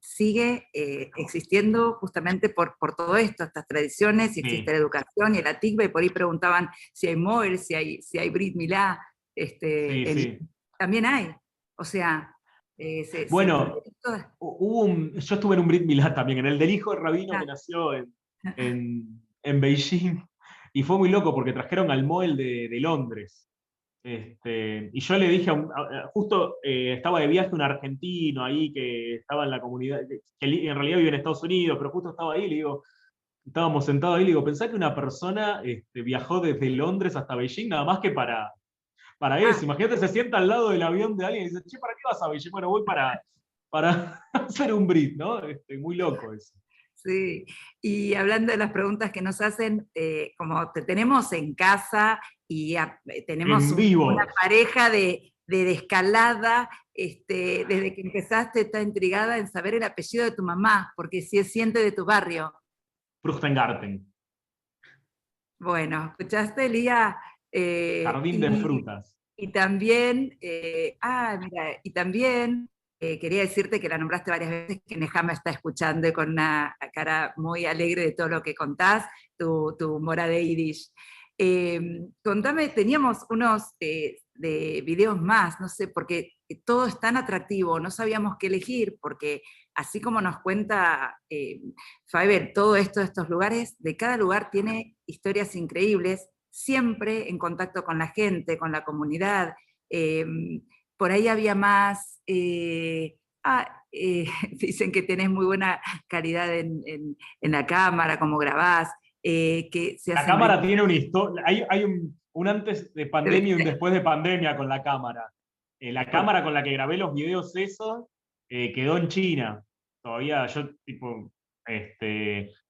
sigue existiendo justamente por todo esto, estas tradiciones, y existe Sí, la educación y el atigba, y por ahí preguntaban si hay Moel, si hay Brit Milá, sí, sí. también hay. O sea, Bueno, yo estuve en un Brit Milá también, en el del hijo del rabino que Ah, nació en Beijing, y fue muy loco porque trajeron al Moel de Londres. Y yo le dije, justo estaba de viaje un argentino ahí que estaba en la comunidad, que en realidad vive en Estados Unidos, pero justo estaba ahí, le digo, estábamos sentados ahí, le digo, pensá que una persona viajó desde Londres hasta Beijing nada más que para eso. ah, Imagínate, se sienta al lado del avión de alguien y dice, che, ¿para qué vas a Beijing? Bueno, voy para hacer un Brit, ¿no? Muy loco eso. sí. Y hablando de las preguntas que nos hacen, como te tenemos en casa y tenemos En una vivo, pareja de escalada, desde que empezaste está intrigada en saber el apellido de tu mamá, porque si es siente de tu barrio. Fruchtengarten, Bueno, ¿escuchaste, Lía? Eh, jardín de y, frutas. y también, mira, y también quería decirte que la nombraste varias veces, que Nehama está escuchando y con una cara muy alegre de todo lo que contás, tu mora de Yiddish. Contame, teníamos unos de videos más, no sé, porque todo es tan atractivo, no sabíamos qué elegir, porque así como nos cuenta Faber, todo esto de estos lugares, de cada lugar tiene historias increíbles, siempre en contacto con la gente, con la comunidad. Eh, por ahí había más... dicen que tenés muy buena calidad en la cámara, como grabás, que se La hacen cámara videos. tiene una historia, hay un antes de pandemia y un después de pandemia con la cámara. La cámara con la que grabé los videos esos quedó en China. Todavía yo, tipo,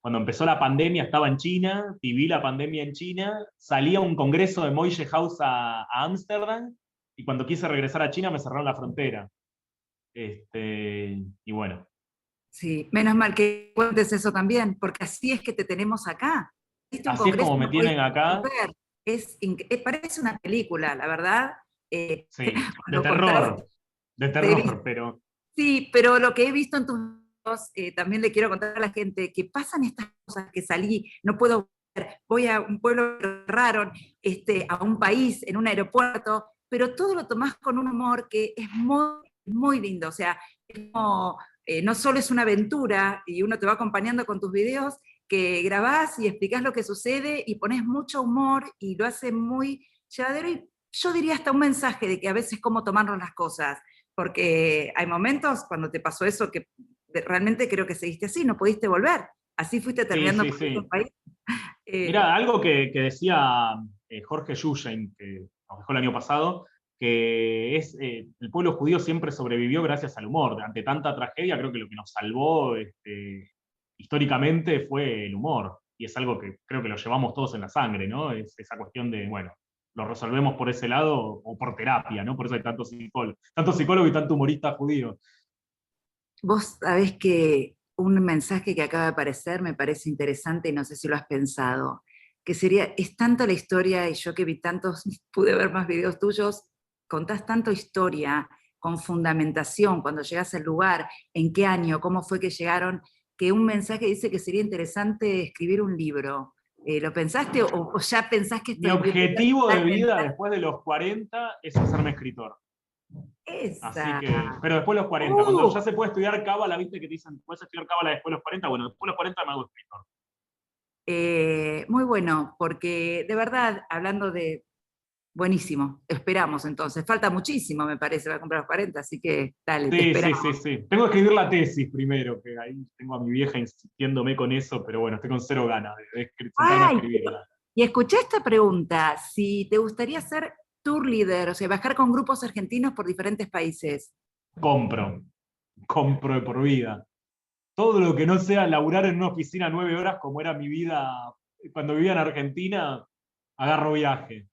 cuando empezó la pandemia estaba en China, viví la pandemia en China, salí a un congreso de Moishe House a Ámsterdam, y cuando quise regresar a China me cerraron la frontera. Y bueno, Sí, menos mal que cuentes eso también, porque así es que te tenemos acá. Viste un así es congreso, como me no podés tienen acá, volver. Parece una película, la verdad. sí, Cuando contás, de te he visto. terror, pero Sí, pero lo que he visto en tus videos, también le quiero contar a la gente que pasan estas cosas, que salí, no puedo ver, voy a un pueblo que me cerraron, a un país, en un aeropuerto, pero todo lo tomás con un humor que es muy, muy lindo. O sea, es como, no solo es una aventura y uno te va acompañando con tus videos, que grabás y explicás lo que sucede y pones mucho humor y lo hace muy llevadero y yo diría hasta un mensaje de que a veces cómo tomarnos las cosas, porque hay momentos cuando te pasó eso que realmente creo que seguiste así, no pudiste volver. Así fuiste sí, terminando sí, por otro sí. país. Mira, Eh, algo que decía Jorge Yusheng, que nos dejó el año pasado, que es el pueblo judío siempre sobrevivió gracias al humor. Ante tanta tragedia, creo que lo que nos salvó históricamente fue el humor. Y es algo que creo que lo llevamos todos en la sangre, ¿no? Es esa cuestión de, bueno, lo resolvemos por ese lado o por terapia, ¿no? Por eso hay tanto psicólogo y tanto humorista judío. Vos sabés que un mensaje que acaba de aparecer me parece interesante y no sé si lo has pensado, que sería, es tanto la historia, y yo que vi tantos, pude ver más videos tuyos, contás tanto historia, con fundamentación, cuando llegas al lugar, en qué año, cómo fue que llegaron, que un mensaje dice que sería interesante escribir un libro. ¿Lo pensaste o ya pensás que esto Mi empieza objetivo a de vida pensar? después de los 40 es hacerme escritor. Así Esa. que, pero después de los 40, cuando ya se puede estudiar cábala, viste que te dicen, puedes estudiar cábala después de los 40, bueno, después de los 40 me hago escritor. Muy bueno, porque de verdad, hablando de buenísimo, esperamos entonces. Falta muchísimo, me parece, para comprar los 40, así que dale, te Sí, sí, esperamos. sí, sí. Tengo que escribir la tesis primero, que ahí tengo a mi vieja insistiéndome con eso, pero bueno, estoy con cero ganas de sentarme a Ay, escribirla. y escuché esta pregunta, si te gustaría ser tour leader, o sea, viajar con grupos argentinos por diferentes países. Compro, compro de por vida. Todo lo que no sea laburar en una oficina 9 horas, como era mi vida cuando vivía en Argentina, agarro viaje.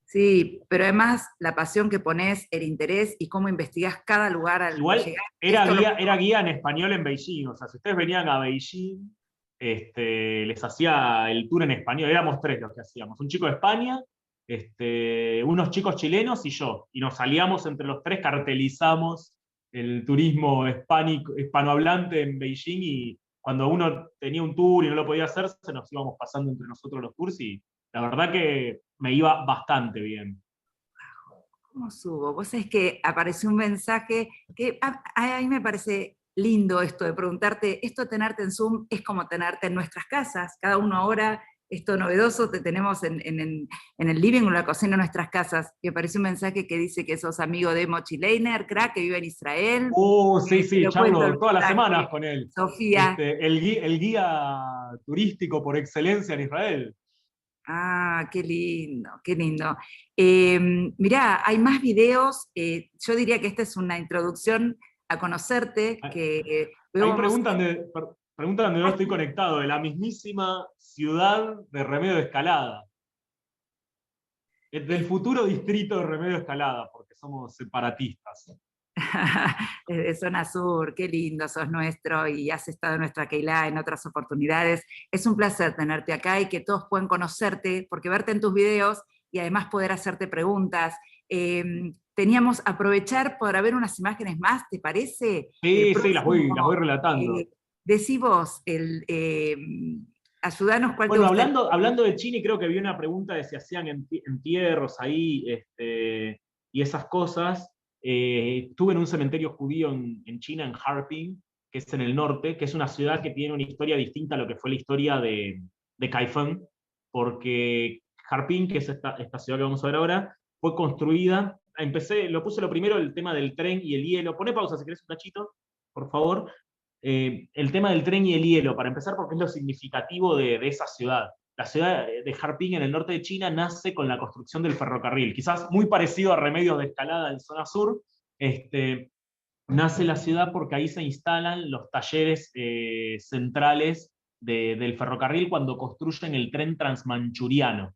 Sí, pero además la pasión que pones, el interés y cómo investigás cada lugar al Igual llegar, esto lo... era guía en español en Beijing, o sea, si ustedes venían a Beijing, les hacía el tour en español, éramos tres los que hacíamos, un chico de España, unos chicos chilenos y yo, y nos salíamos entre los tres, cartelizamos el turismo hispanohablante en Beijing, y cuando uno tenía un tour y no lo podía hacer, se nos íbamos pasando entre nosotros los tours, y la verdad que me iba bastante bien. ¿Cómo subo? Vos sabés que apareció un mensaje que a mí me parece lindo esto de preguntarte, esto de tenerte en Zoom es como tenerte en nuestras casas, cada uno ahora, esto novedoso, te tenemos en el living o en la cocina de nuestras casas. Y apareció un mensaje que dice que sos amigo de Mochi Leiner, crack, que vive en Israel. Sí, Te sí, lo cuento el charlo todas las semanas mensaje, con él. Sofía. El guía turístico por excelencia en Israel. Ah, qué lindo, qué lindo. Mirá, hay más videos. Yo diría que esta es una introducción a conocerte, que luego Ahí vamos preguntan de dónde estoy conectado, de la mismísima ciudad de Remedio de Escalada. Del futuro distrito de Remedio de Escalada, porque somos separatistas. de Zona Sur, qué lindo, sos nuestro y has estado en nuestra Keilah en otras oportunidades. Es un placer tenerte acá y que todos puedan conocerte, porque verte en tus videos y además poder hacerte preguntas. Teníamos aprovechar para ver unas imágenes más, ¿te parece? El Sí, sí, próximo, las voy relatando. decí vos, ayudanos cuál te Bueno, gustaría. hablando de China, y creo que había una pregunta de si hacían entierros ahí y esas cosas. Estuve en un cementerio judío en China, en Harbin, que es en el norte, que es una ciudad que tiene una historia distinta a lo que fue la historia de Kaifeng, porque Harbin, que es esta ciudad que vamos a ver ahora, fue construida. Puse lo primero, el tema del tren y el hielo. Poné pausa si querés un cachito, por favor. El tema del tren y el hielo, para empezar, porque es lo significativo de esa ciudad. La ciudad de Harbin, en el norte de China, nace con la construcción del ferrocarril, quizás muy parecido a Remedios de Escalada en zona sur. Nace la ciudad porque ahí se instalan los talleres centrales del ferrocarril cuando construyen el tren transmanchuriano.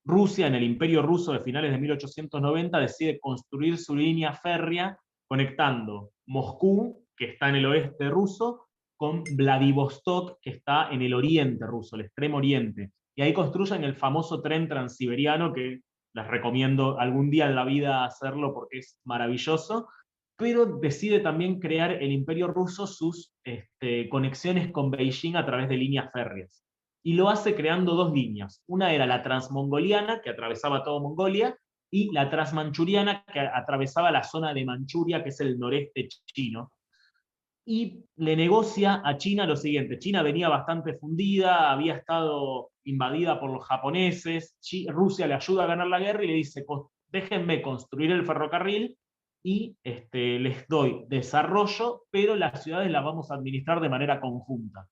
Rusia, en el Imperio Ruso de finales de 1890, decide construir su línea férrea conectando Moscú, que está en el oeste ruso, con Vladivostok, que está en el oriente ruso, el extremo oriente. Y ahí construyen el famoso tren transiberiano, que les recomiendo algún día en la vida hacerlo porque es maravilloso, pero decide también crear el Imperio Ruso sus conexiones con Beijing a través de líneas férreas. Y lo hace creando dos líneas. Una era la transmongoliana, que atravesaba toda Mongolia, y la transmanchuriana, que atravesaba la zona de Manchuria, que es el noreste chino. Y le negocia a China lo siguiente: China venía bastante fundida, había estado invadida por los japoneses, Rusia le ayuda a ganar la guerra y le dice: déjenme construir el ferrocarril y les doy desarrollo, pero las ciudades las vamos a administrar de manera conjunta.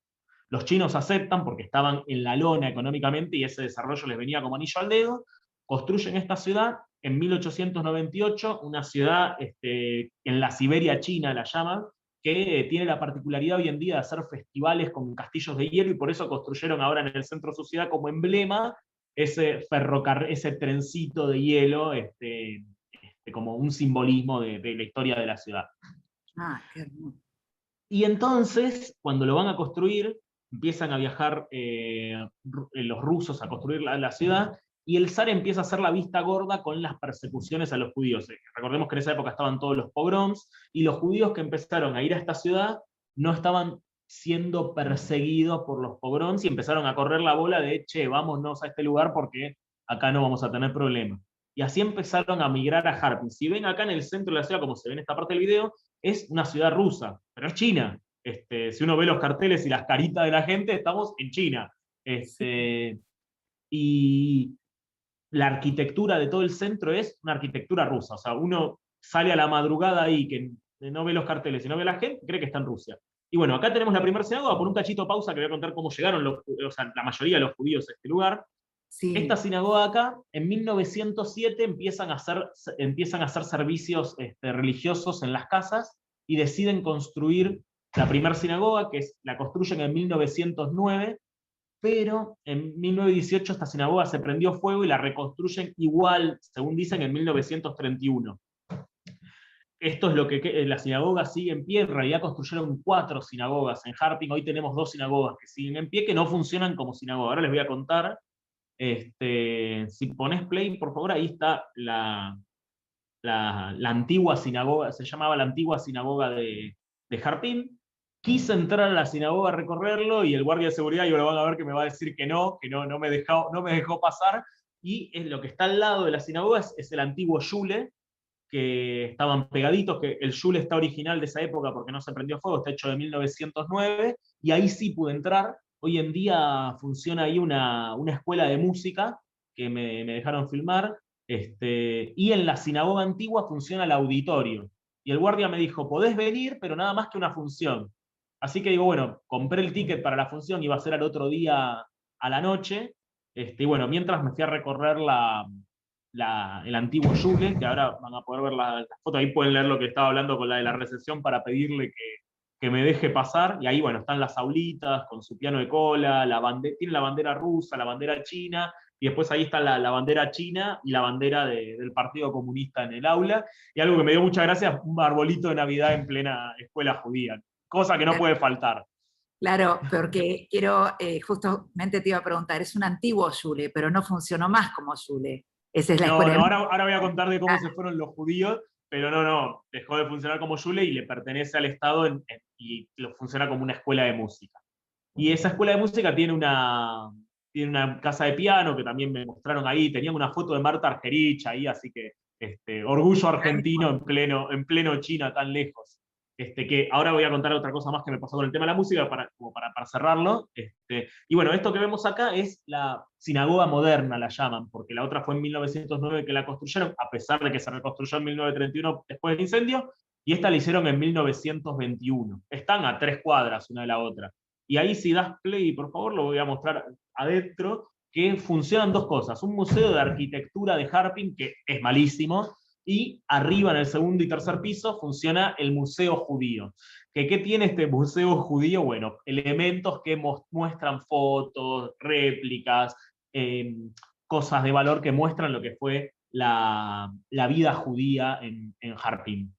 Los chinos aceptan porque estaban en la lona económicamente y ese desarrollo les venía como anillo al dedo. Construyen esta ciudad en 1898, una ciudad en la Siberia china, la llaman, que tiene la particularidad hoy en día de hacer festivales con castillos de hielo, y por eso construyeron ahora en el centro de su ciudad como emblema ese ferrocarril, ese trencito de hielo, como un simbolismo de la historia de la ciudad. Ah, qué hermoso. Y entonces, cuando lo van a construir, empiezan a viajar los rusos a construir la ciudad, y el zar empieza a hacer la vista gorda con las persecuciones a los judíos. Recordemos que en esa época estaban todos los pogroms, y los judíos que empezaron a ir a esta ciudad no estaban siendo perseguidos por los pogroms y empezaron a correr la bola de, che, vámonos a este lugar porque acá no vamos a tener problemas. Y así empezaron a migrar a Harbin. Si ven acá en el centro de la ciudad, como se ve en esta parte del video, es una ciudad rusa, pero es China. Si uno ve los carteles y las caritas de la gente, estamos en China. Y la arquitectura de todo el centro es una arquitectura rusa. O sea, uno sale a la madrugada ahí, que no ve los carteles y no ve a la gente, cree que está en Rusia. Y bueno, acá tenemos la primera sinagoga. Por un cachito pausa que voy a contar cómo llegaron la mayoría de los judíos a este lugar. Sí. Esta sinagoga acá, en 1907, empiezan a hacer servicios religiosos en las casas y deciden construir la primera sinagoga, la construyen en 1909, pero en 1918 esta sinagoga se prendió fuego y la reconstruyen igual, según dicen, en 1931. Esto es lo que la sinagoga sigue en pie. En realidad construyeron 4 sinagogas en Harbin. Hoy tenemos 2 sinagogas que siguen en pie, que no funcionan como sinagoga. Ahora les voy a contar. Si pones play, por favor, ahí está la antigua sinagoga, se llamaba la antigua sinagoga de Harbin. Quise entrar a la sinagoga a recorrerlo y el guardia de seguridad, y ahora van a ver que me va a decir que no me dejó pasar. Y lo que está al lado de la sinagoga es el antiguo Yule, que estaban pegaditos, que el Yule está original de esa época porque no se prendió fuego, está hecho de 1909, y ahí sí pude entrar. Hoy en día funciona ahí una escuela de música que me dejaron filmar, y en la sinagoga antigua funciona el auditorio. Y el guardia me dijo, podés venir, pero nada más que una función. Así que digo, bueno, compré el ticket para la función, iba a ser al otro día a la noche, y bueno, mientras me fui a recorrer el antiguo Yule, que ahora van a poder ver la foto, ahí pueden leer lo que estaba hablando con la de la recepción para pedirle que me deje pasar, y ahí bueno, están las aulitas con su piano de cola, tiene la bandera rusa, la bandera china, y después ahí está la bandera china y la bandera del Partido Comunista en el aula, y algo que me dio mucha gracia, un arbolito de Navidad en plena escuela judía, cosa que no puede faltar. Claro, porque justamente te iba a preguntar, es un antiguo Yule, pero no funcionó más como Yule. Esa es la No, escuela. ahora voy a contar de cómo se fueron los judíos, pero no, dejó de funcionar como Yule y le pertenece al Estado y funciona como una escuela de música. Y esa escuela de música tiene una casa de piano que también me mostraron ahí, tenían una foto de Marta Argerich ahí, así que orgullo argentino en pleno China, tan lejos. Que ahora voy a contar otra cosa más que me pasó con el tema de la música como para cerrarlo. Y bueno, esto que vemos acá es la sinagoga moderna, la llaman, porque la otra fue en 1909 que la construyeron, a pesar de que se reconstruyó en 1931 después del incendio, y esta la hicieron en 1921. Están a 3 cuadras una de la otra. Y ahí si das play, por favor, lo voy a mostrar adentro, que funcionan dos cosas. Un museo de arquitectura de Harpin, que es malísimo, y arriba en el segundo y tercer piso funciona el Museo Judío. ¿Qué tiene este Museo Judío? Bueno, elementos que muestran fotos, réplicas, cosas de valor que muestran lo que fue la vida judía en Harpin.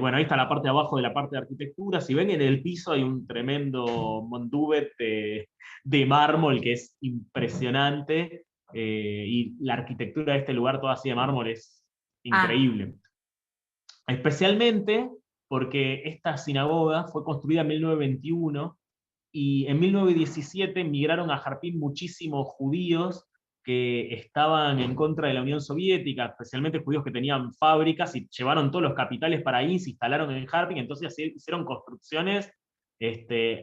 Bueno, ahí está la parte de abajo de la parte de arquitectura. Si ven, en el piso hay un tremendo monduvet de mármol que es impresionante. Y la arquitectura de este lugar, toda así de mármol, es increíble. Especialmente porque esta sinagoga fue construida en 1921 y en 1917 migraron a Harpin muchísimos judíos que estaban en contra de la Unión Soviética, especialmente judíos que tenían fábricas y llevaron todos los capitales para ahí, se instalaron en Harpin, entonces hicieron construcciones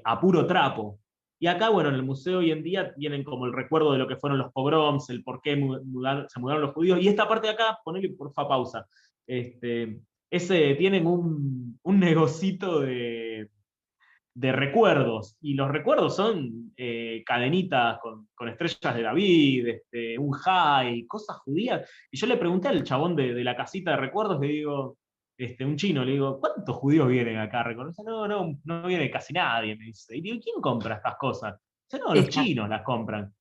a puro trapo. Y acá, bueno, en el museo hoy en día tienen como el recuerdo de lo que fueron los pogroms, el por qué se mudaron los judíos. Y esta parte de acá, ponele porfa pausa. Tienen un negocito de recuerdos, y los recuerdos son cadenitas con estrellas de David, un high, cosas judías. Y yo le pregunté al chabón de la casita de recuerdos, le digo, un chino, le digo, ¿cuántos judíos vienen acá? Reconoce, no viene casi nadie, me dice. Y digo, ¿quién compra estas cosas? Dice, no, los chinos las compran.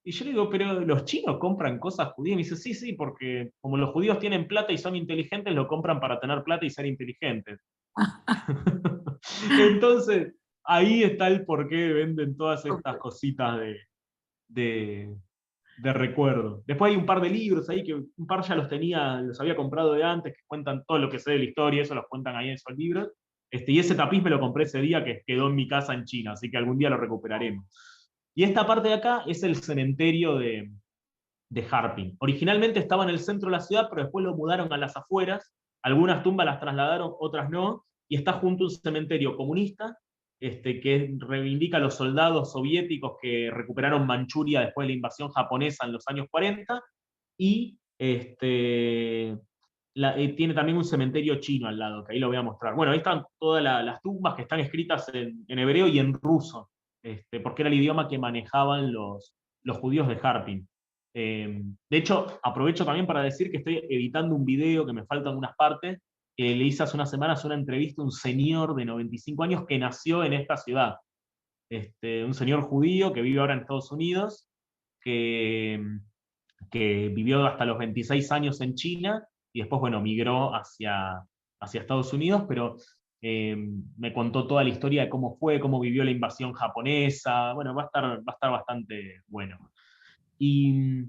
Y yo le digo, ¿pero los chinos compran cosas judías? Y me dice, sí, porque como los judíos tienen plata y son inteligentes, lo compran para tener plata y ser inteligentes. Entonces, ahí está el por qué venden todas estas cositas de recuerdo. Después hay un par de libros ahí, que un par ya los había comprado de antes, que cuentan todo lo que sé de la historia, eso los cuentan ahí en esos libros. Y ese tapiz me lo compré ese día que quedó en mi casa en China, así que algún día lo recuperaremos. Y esta parte de acá es el cementerio de Harpin. Originalmente estaba en el centro de la ciudad, pero después lo mudaron a las afueras. Algunas tumbas las trasladaron, otras no, y está junto a un cementerio comunista, que reivindica a los soldados soviéticos que recuperaron Manchuria después de la invasión japonesa en los años 40, y tiene también un cementerio chino al lado, que ahí lo voy a mostrar. Bueno, ahí están todas las tumbas que están escritas en hebreo y en ruso, porque era el idioma que manejaban los judíos de Harpin. De hecho, aprovecho también para decir que estoy editando un video, que me faltan unas partes, que le hice hace unas semanas una entrevista a un señor de 95 años que nació en esta ciudad. Un señor judío que vive ahora en Estados Unidos, que vivió hasta los 26 años en China y después, bueno, migró hacia Estados Unidos, pero me contó toda la historia de cómo fue, cómo vivió la invasión japonesa. Bueno, va a estar bastante bueno. Y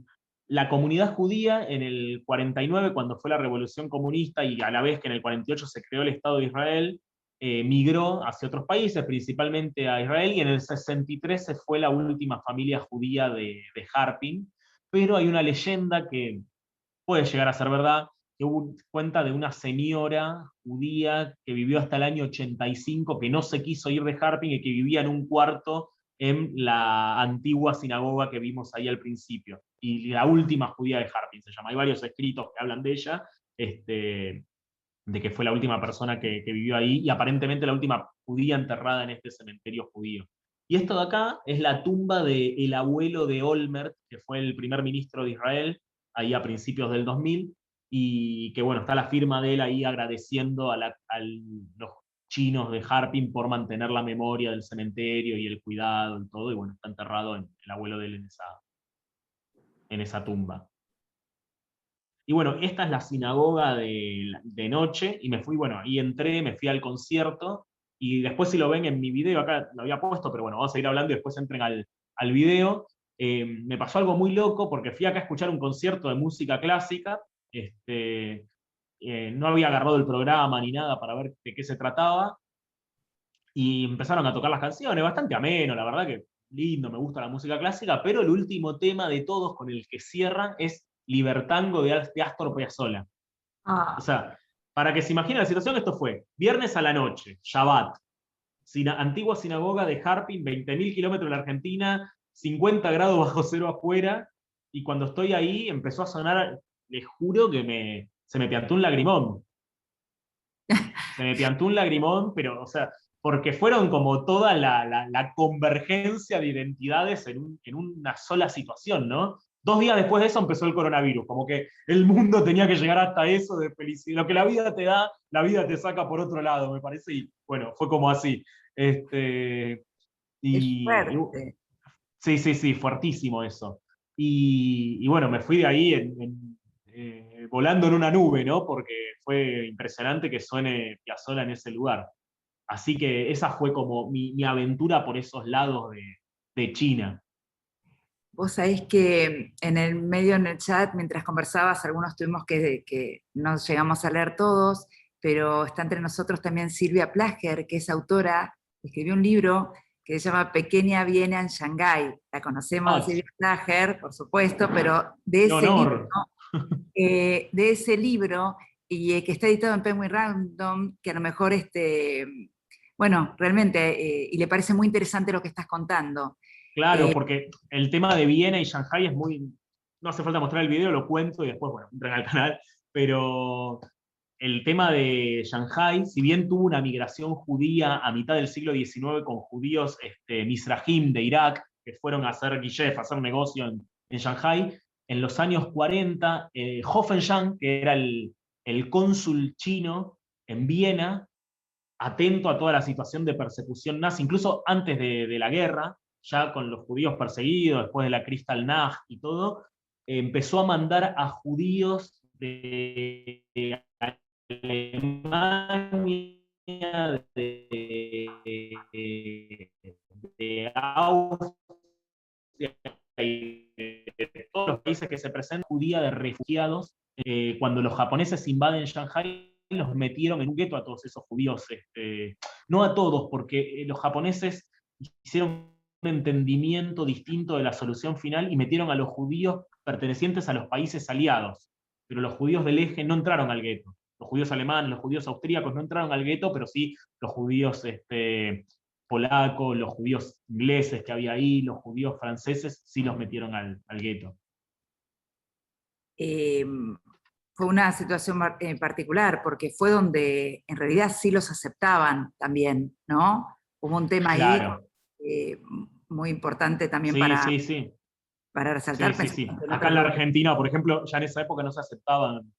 la comunidad judía en el 49, cuando fue la revolución comunista, y a la vez que en el 48 se creó el Estado de Israel, migró hacia otros países, principalmente a Israel, y en el 63 se fue la última familia judía de Harpin, pero hay una leyenda que puede llegar a ser verdad, que cuenta de una señora judía que vivió hasta el año 85, que no se quiso ir de Harping y que vivía en un cuarto en la antigua sinagoga que vimos ahí al principio. Y la última judía de Harping se llama. Hay varios escritos que hablan de ella, de que fue la última persona que vivió ahí, y aparentemente la última judía enterrada en este cementerio judío. Y esto de acá es la tumba del abuelo de Olmert, que fue el primer ministro de Israel, ahí a principios del 2000, y que bueno, está la firma de él ahí agradeciendo a los chinos de Harping por mantener la memoria del cementerio y el cuidado y todo, y bueno, está enterrado el abuelo de él en esa tumba. Y bueno, esta es la sinagoga de noche, y me fui, bueno, ahí entré, me fui al concierto, y después si lo ven en mi video, acá lo había puesto, pero bueno, vamos a seguir hablando y después entren al video. Me pasó algo muy loco, porque fui acá a escuchar un concierto de música clásica, no había agarrado el programa ni nada para ver de qué se trataba, y empezaron a tocar las canciones, bastante ameno, la verdad que lindo, me gusta la música clásica, pero el último tema de todos con el que cierran es Libertango de Astor Piazzolla. O sea, para que se imaginen la situación, esto fue viernes a la noche, Shabbat, antigua sinagoga de Harping, 20.000 kilómetros de la Argentina, 50 grados bajo cero afuera, y cuando estoy ahí empezó a sonar, les juro que se me piantó un lagrimón. Se me piantó un lagrimón, pero, o sea, porque fueron como toda la convergencia de identidades en una sola situación, ¿no? 2 días después de eso empezó el coronavirus, como que el mundo tenía que llegar hasta eso de felicidad. Lo que la vida te da, la vida te saca por otro lado, me parece, y bueno, fue como así. Es fuerte. Sí, fuertísimo eso. Y bueno, me fui de ahí volando en una nube, ¿no? Porque fue impresionante que suene Piazzolla en ese lugar. Así que esa fue como mi aventura por esos lados de China. Vos sabés que en el medio, en el chat, mientras conversabas, algunos tuvimos que no llegamos a leer todos, pero está entre nosotros también Silvia Plager, que es autora, escribió un libro que se llama Pequeña Viena en Shanghái. La conocemos, Ah, Silvia Plager, por supuesto, pero de ¡qué ese libro, honor! y que está editado en Penguin Random, que a lo mejor, bueno, realmente, y le parece muy interesante lo que estás contando. Claro, porque el tema de Viena y Shanghái es muy... No hace falta mostrar el video, lo cuento y después, bueno, entran al canal. Pero el tema de Shanghái, si bien tuvo una migración judía a mitad del siglo XIX con judíos Mizrahim de Irak, que fueron a hacer guillef, a hacer negocio en Shanghái, en los años 40, Hoffenstein, que era el cónsul chino en Viena, atento a toda la situación de persecución nazi, incluso antes de la guerra, ya con los judíos perseguidos, después de la Kristallnacht y todo, empezó a mandar a judíos de Alemania, de Austria y de todos los países que se presentan judía de refugiados. Cuando los japoneses invaden Shanghái, los metieron en un gueto a todos esos judíos. No a todos, porque los japoneses hicieron un entendimiento distinto de la solución final y metieron a los judíos pertenecientes a los países aliados. Pero los judíos del eje no entraron al gueto. Los judíos alemanes, los judíos austríacos no entraron al gueto, pero sí los judíos polacos, los judíos ingleses que había ahí, los judíos franceses, sí los metieron al gueto. Fue una situación particular, porque fue donde en realidad sí los aceptaban también, ¿no? Hubo un tema Claro. ahí muy importante también Sí. para resaltar. Sí. Acá en la Argentina, por ejemplo, ya en esa época no se aceptaban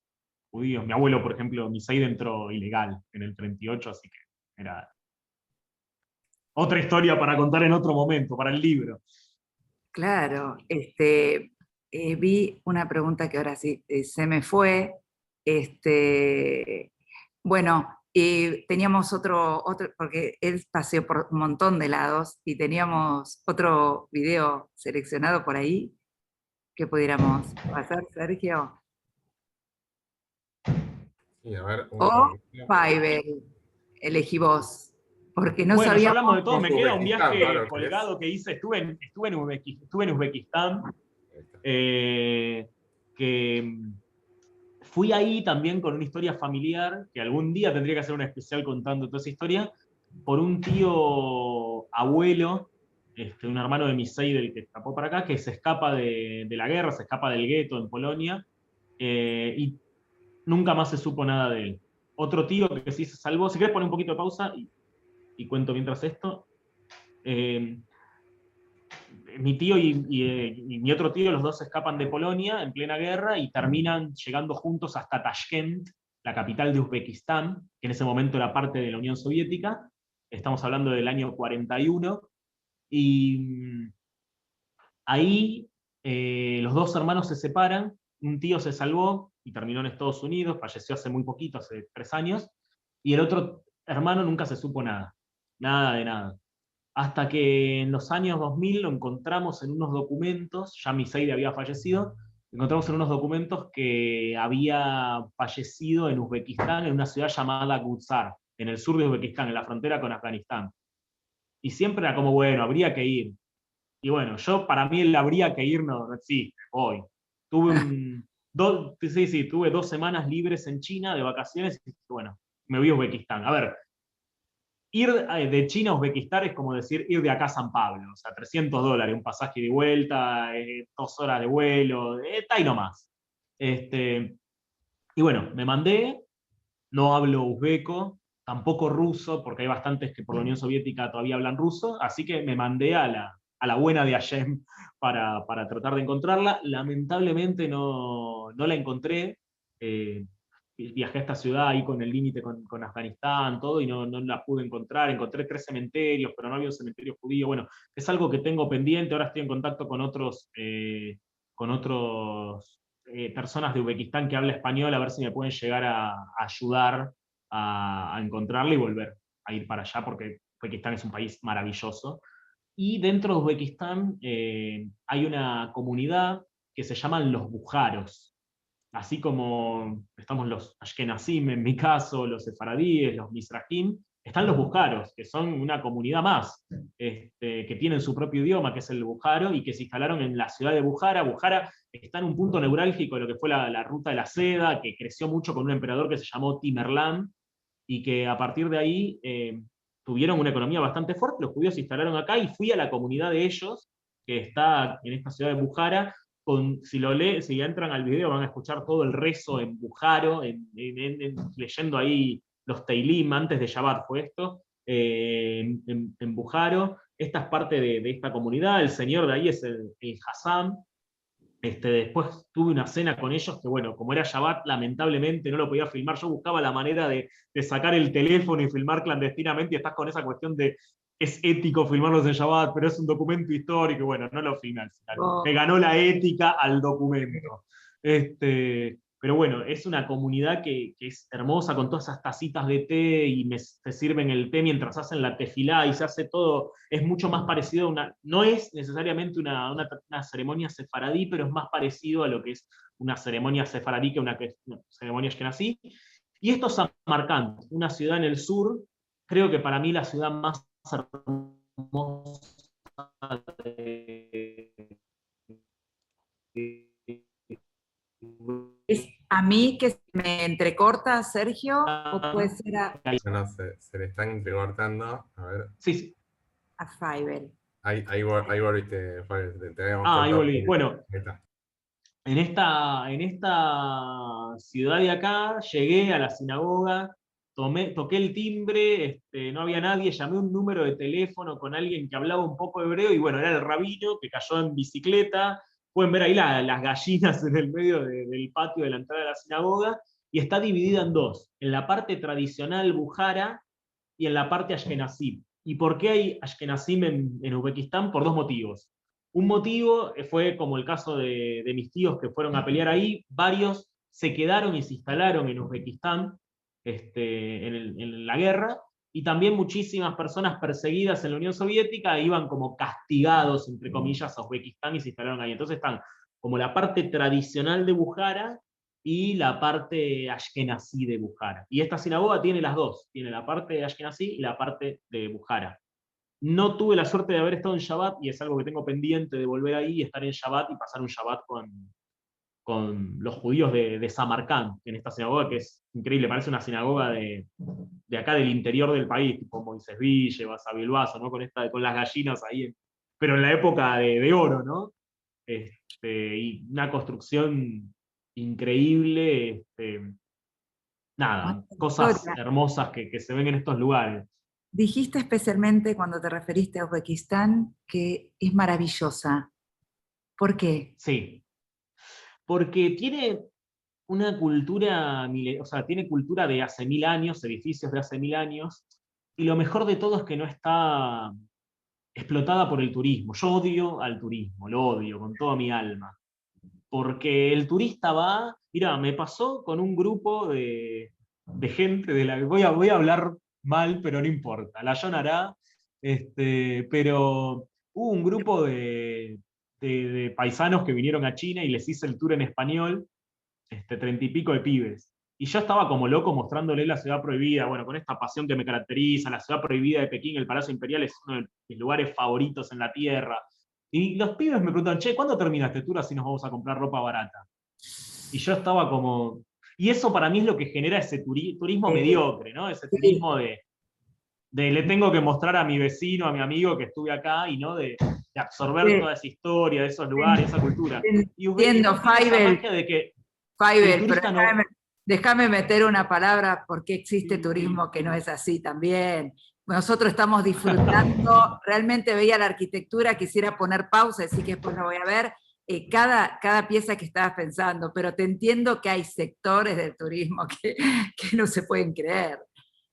judíos. Mi abuelo, por ejemplo, Misaid entró ilegal en el 38, así que era otra historia para contar en otro momento, para el libro. Claro, vi una pregunta que ahora sí se me fue. Bueno, teníamos otro, porque él paseó por un montón de lados y teníamos otro video seleccionado por ahí que pudiéramos pasar, Sergio. Sí, a ver, O Paibel, elegí vos, porque no Bueno, ya sabíamos. hablamos de todo, me queda un Uzbekistán, viaje claro, colgado que hice, estuve en Uzbekistán, que fui ahí también con una historia familiar, que algún día tendría que hacer un especial contando toda esa historia, por un tío abuelo, un hermano de mi del que escapó para acá, que se escapa de la guerra, se escapa del gueto en Polonia, y nunca más se supo nada de él. Otro tío que sí se salvó, si querés poner un poquito de pausa y cuento mientras esto. Mi tío y mi otro tío, los dos se escapan de Polonia en plena guerra y terminan llegando juntos hasta Tashkent, la capital de Uzbekistán, que en ese momento era parte de la Unión Soviética. Estamos hablando del año 41. Y ahí los dos hermanos se separan, un tío se salvó y terminó en Estados Unidos, falleció hace muy poquito, hace 3 años, y el otro hermano nunca se supo nada, nada de nada. Hasta que en los años 2000 lo encontramos en unos documentos, ya Miseide había fallecido, encontramos en unos documentos que había fallecido en Uzbekistán, en una ciudad llamada Gutsar, en el sur de Uzbekistán, en la frontera con Afganistán. Y siempre era como, bueno, habría que ir. Y bueno, para mí el habría que ir no existe, hoy. Tuve 2 semanas libres en China de vacaciones y bueno, me voy a Uzbekistán. A ver, ir de China a Uzbekistán es como decir ir de acá a San Pablo, o sea, $300, un pasaje de vuelta, 2 horas de vuelo, está ahí nomás. Y bueno, me mandé, no hablo uzbeco, tampoco ruso, porque hay bastantes que por la Unión Soviética todavía hablan ruso, así que me mandé a la buena de Hashem para tratar de encontrarla. Lamentablemente no la encontré. Viajé a esta ciudad ahí con el límite con Afganistán, todo, y no la pude encontrar. Encontré 3 cementerios, pero no había un cementerio judío. Bueno, es algo que tengo pendiente. Ahora estoy en contacto con otros personas de Uzbekistán que hablan español, a ver si me pueden llegar a ayudar a encontrarla y volver a ir para allá, porque Uzbekistán es un país maravilloso. Y dentro de Uzbekistán hay una comunidad que se llaman los bujaros. Así como estamos los ashkenazim, en mi caso, los sefaradíes, los mizrahim, están los bujaros, que son una comunidad más, que tienen su propio idioma, que es el bujaro, y que se instalaron en la ciudad de Bujara. Bujara está en un punto neurálgico de lo que fue la ruta de la seda, que creció mucho con un emperador que se llamó Timerlán, y que a partir de ahí tuvieron una economía bastante fuerte. Los judíos se instalaron acá y fui a la comunidad de ellos, que está en esta ciudad de Bujara. Si entran al video van a escuchar todo el rezo en bujaro, leyendo ahí los Teilim, antes de Shabbat fue esto, en bujaro. Esta es parte de esta comunidad, el señor de ahí es el Hassam. Después tuve una cena con ellos que, bueno, como era Shabbat, lamentablemente no lo podía filmar. Yo buscaba la manera de sacar el teléfono y filmar clandestinamente, y estás con esa cuestión de es ético filmarlos en Shabbat, pero es un documento histórico, y bueno, no lo filmé al final. Me ganó la ética al documento. Pero bueno, es una comunidad que es hermosa, con todas esas tacitas de té, y te sirven el té mientras hacen la tefilá, y se hace todo, es mucho más parecido a no es necesariamente una ceremonia sefaradí, pero es más parecido a lo que es una ceremonia sefaradí que una ceremonia ashkenazí. Y esto es Samarcand, una ciudad en el sur, creo que para mí la ciudad más hermosa ¿Es a mí que se me entrecorta, Sergio? ¿O puede ser No, se le están entrecortando. A ver. Sí. a Faivel? Ahí volviste, te habíamos ahí cortado. volví. Bueno, Ahí está. en esta ciudad de acá, llegué a la sinagoga, toqué el timbre, no había nadie, llamé un número de teléfono con alguien que hablaba un poco hebreo, y bueno, era el rabino que cayó en bicicleta. Pueden ver ahí las gallinas en el medio del patio de la entrada de la sinagoga, y está dividida en dos, en la parte tradicional bujara y en la parte ashkenazí. ¿Y por qué hay ashkenazim en Uzbekistán? Por 2 motivos. Un motivo fue como el caso de mis tíos que fueron a pelear ahí, varios se quedaron y se instalaron en Uzbekistán en la guerra, y también muchísimas personas perseguidas en la Unión Soviética iban como castigados, entre comillas, a Uzbekistán y se instalaron ahí. Entonces están como la parte tradicional de Bujara y la parte ashkenazí de Bujara. Y esta sinagoga tiene las dos, tiene la parte de ashkenazí y la parte de Bujara. No tuve la suerte de haber estado en Shabbat, y es algo que tengo pendiente de volver ahí y estar en Shabbat y pasar un Shabbat con los judíos de Samarcand, en esta sinagoga que es increíble, parece una sinagoga de acá del interior del país, tipo Moisés Ville, Basavilbaso, ¿no? Con las gallinas ahí, pero en la época de oro, ¿no? Y una construcción increíble, nada, cosas Historia. hermosas que se ven en estos lugares. Dijiste especialmente cuando te referiste a Uzbekistán que es maravillosa. ¿Por qué? Sí, porque tiene una cultura, o sea, tiene cultura de hace 1000 años, edificios de hace 1000 años, y lo mejor de todo es que no está explotada por el turismo. Yo odio al turismo, lo odio con toda mi alma. Porque el turista va, mira, me pasó con un grupo de gente de la voy a hablar mal, pero no importa, la Jonará, pero hubo un grupo de paisanos que vinieron a China y les hice el tour en español, 30 y pico de pibes. Y yo estaba como loco mostrándole la ciudad prohibida, bueno, con esta pasión que me caracteriza, la ciudad prohibida de Pekín, el Palacio Imperial es uno de mis lugares favoritos en la Tierra. Y los pibes me preguntan, che, ¿cuándo termina este tour así nos vamos a comprar ropa barata? Y yo estaba como... Y eso para mí es lo que genera ese turismo mediocre, ¿no? Ese turismo de le tengo que mostrar a mi vecino, a mi amigo que estuve acá, y no de absorber toda esa historia, de esos lugares, esa cultura. Y Entiendo, esa magia de que Faivel, pero turista no... déjame meter una palabra porque existe turismo que no es así también. Nosotros estamos disfrutando, realmente veía la arquitectura, quisiera poner pausa, así que después lo voy a ver, cada pieza que estabas pensando, pero te entiendo que hay sectores del turismo que no se pueden creer.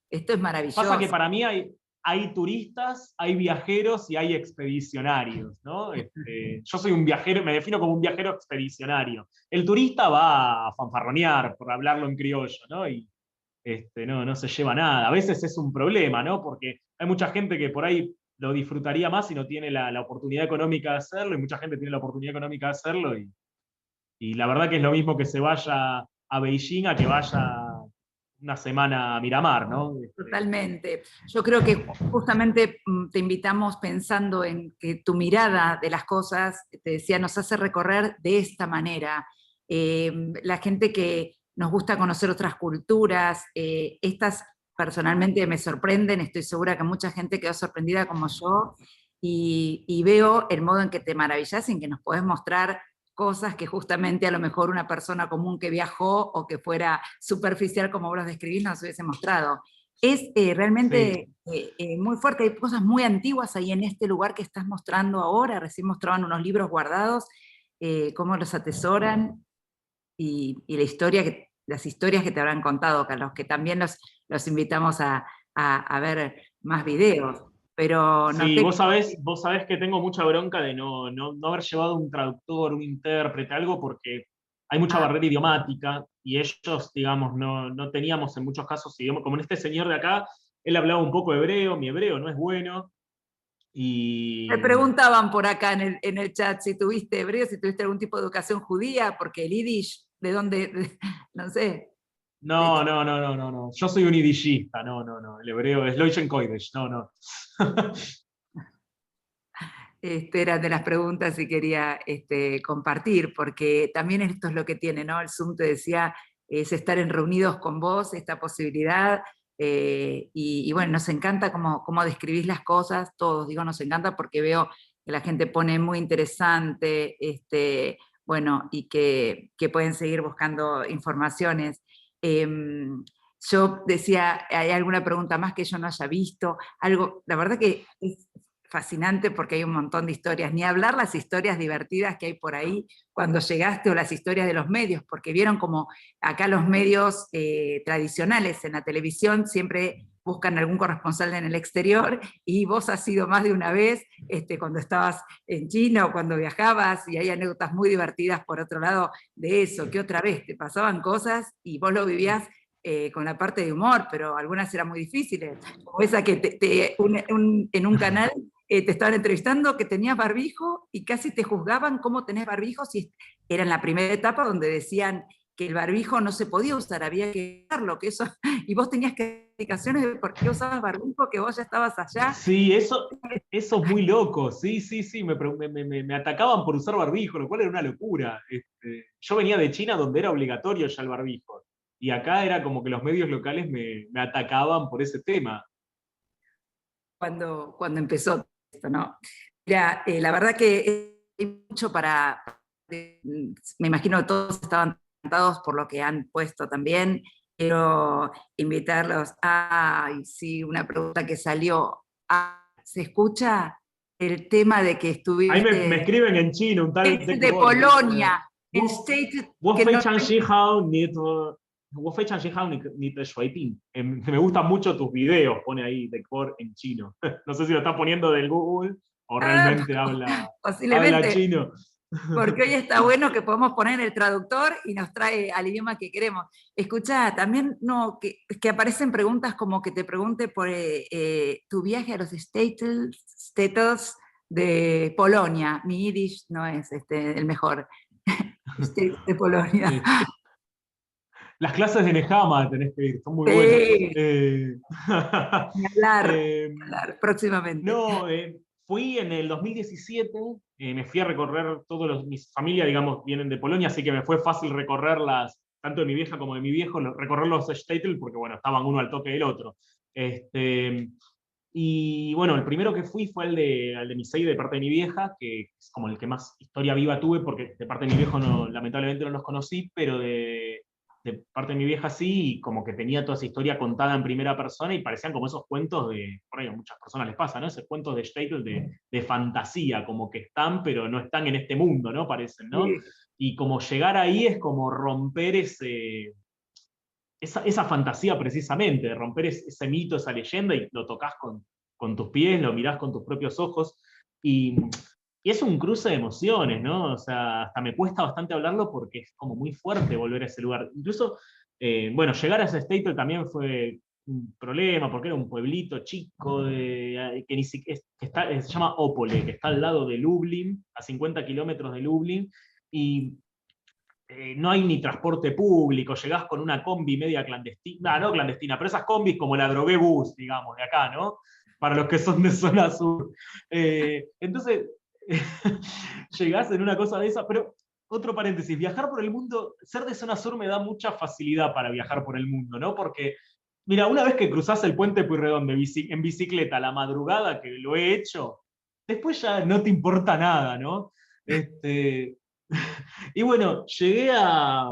Esto es maravilloso. Pasa que para mí hay turistas, hay viajeros y hay expedicionarios, ¿no? Yo soy un viajero, me defino como un viajero expedicionario. El turista va a fanfarronear, por hablarlo en criollo, ¿no? Y no se lleva nada. A veces es un problema, ¿no? Porque hay mucha gente que por ahí lo disfrutaría más y no tiene la oportunidad económica de hacerlo, y mucha gente tiene la oportunidad económica de hacerlo, y la verdad que es lo mismo que se vaya a Beijing a que vaya una semana a Miramar, ¿no? Totalmente. Yo creo que justamente te invitamos pensando en que tu mirada de las cosas, te decía, nos hace recorrer de esta manera. La gente que nos gusta conocer otras culturas, estas personalmente me sorprenden, estoy segura que mucha gente quedó sorprendida como yo, y veo el modo en que te maravillas, en que nos podés mostrar cosas que justamente a lo mejor una persona común que viajó o que fuera superficial como vos los describís nos hubiese mostrado. Es realmente muy fuerte, hay cosas muy antiguas ahí en este lugar que estás mostrando ahora, recién mostraban unos libros guardados, cómo los atesoran, y la historia las historias que te habrán contado, Carlos, que también los invitamos a ver más videos. Pero sí, vos sabés que tengo mucha bronca de no haber llevado un traductor, un intérprete, algo, porque hay mucha barrera idiomática, y ellos, digamos, no teníamos en muchos casos idioma, como en este señor de acá, él hablaba un poco hebreo, mi hebreo no es bueno, y... Me preguntaban por acá en el chat si tuviste hebreo, si tuviste algún tipo de educación judía, porque el yiddish, ¿de dónde? No sé. No. Yo soy un idillista, no. El hebreo es Loichen Koidesh, no. Era de las preguntas y quería compartir, porque también esto es lo que tiene, ¿no? El Zoom, te decía, es estar en reunidos con vos, esta posibilidad, y bueno, nos encanta cómo describís las cosas, todos, digo, nos encanta porque veo que la gente pone muy interesante, bueno, y que pueden seguir buscando informaciones. Yo decía, ¿hay alguna pregunta más que yo no haya visto? Algo, la verdad que es fascinante porque hay un montón de historias, ni hablar las historias divertidas que hay por ahí cuando llegaste, o las historias de los medios, porque vieron como acá los medios tradicionales en la televisión siempre buscan algún corresponsal en el exterior, y vos has ido más de una vez cuando estabas en China o cuando viajabas, y hay anécdotas muy divertidas por otro lado de eso, que otra vez te pasaban cosas y vos lo vivías con la parte de humor, pero algunas eran muy difíciles, como esa que en un canal te estaban entrevistando que tenías barbijo y casi te juzgaban cómo tenés barbijo, si era en la primera etapa donde decían que el barbijo no se podía usar, había que usarlo, que eso, y vos tenías que dar explicaciones de por qué usabas barbijo, que vos ya estabas allá. Sí, eso es muy loco, sí, me atacaban por usar barbijo, lo cual era una locura. Yo venía de China donde era obligatorio ya el barbijo, y acá era como que los medios locales me atacaban por ese tema. Cuando empezó esto, ¿no? Mira, la verdad que hay mucho me imagino que todos estaban encantados por lo que han puesto también. Quiero invitarlos sí, una pregunta que salió. ¿Se escucha el tema de que Ahí estuviste me escriben en chino, un tal de Polonia, en State, que no- me gustan mucho tus videos, pone ahí Decor en chino. No sé si lo está poniendo del Google o realmente habla posiblemente, chino. porque hoy está bueno que podemos poner el traductor y nos trae al idioma que queremos. Escucha, también que aparecen preguntas como que te pregunte por tu viaje a los states de Polonia. Mi Yiddish no es el mejor. De Polonia. Las clases de Nehama tenés que ir, son muy Sí, buenas. ni hablar próximamente. No, fui en el 2017, me fui a recorrer mis familias, digamos, vienen de Polonia, así que me fue fácil recorrerlas, tanto de mi vieja como de mi viejo, recorrer los shtetl, porque bueno, estaban uno al toque del otro. Y bueno, el primero que fui fue al de Misei de parte de mi vieja, que es como el que más historia viva tuve, porque de parte de mi viejo lamentablemente no los conocí, pero de parte de mi vieja sí, y como que tenía toda esa historia contada en primera persona y parecían como esos cuentos por ahí a muchas personas les pasa, ¿no? Esos cuentos de shtetl de fantasía, como que están, pero no están en este mundo, ¿no? Parecen, ¿no? Sí. Y como llegar ahí es como romper esa fantasía precisamente, de romper ese mito, esa leyenda, y lo tocas con tus pies, lo mirás con tus propios ojos, y es un cruce de emociones, ¿no? O sea, hasta me cuesta bastante hablarlo porque es como muy fuerte volver a ese lugar. Incluso, bueno, llegar a ese Statel también fue un problema, porque era un pueblito chico, que ni siquiera, se llama Opole, que está al lado de Lublin, a 50 kilómetros de Lublin, y no hay ni transporte público, llegás con una combi media clandestina, no clandestina, pero esas combis como la Drogué Bus, digamos, de acá, ¿no? Para los que son de zona sur. Entonces, llegás en una cosa de esa, pero otro paréntesis, viajar por el mundo, ser de zona sur me da mucha facilidad para viajar por el mundo, ¿no? Porque, mira, una vez que cruzás el puente Pueyrredón en bicicleta a la madrugada, que lo he hecho, después ya no te importa nada, ¿no? Y bueno, llegué a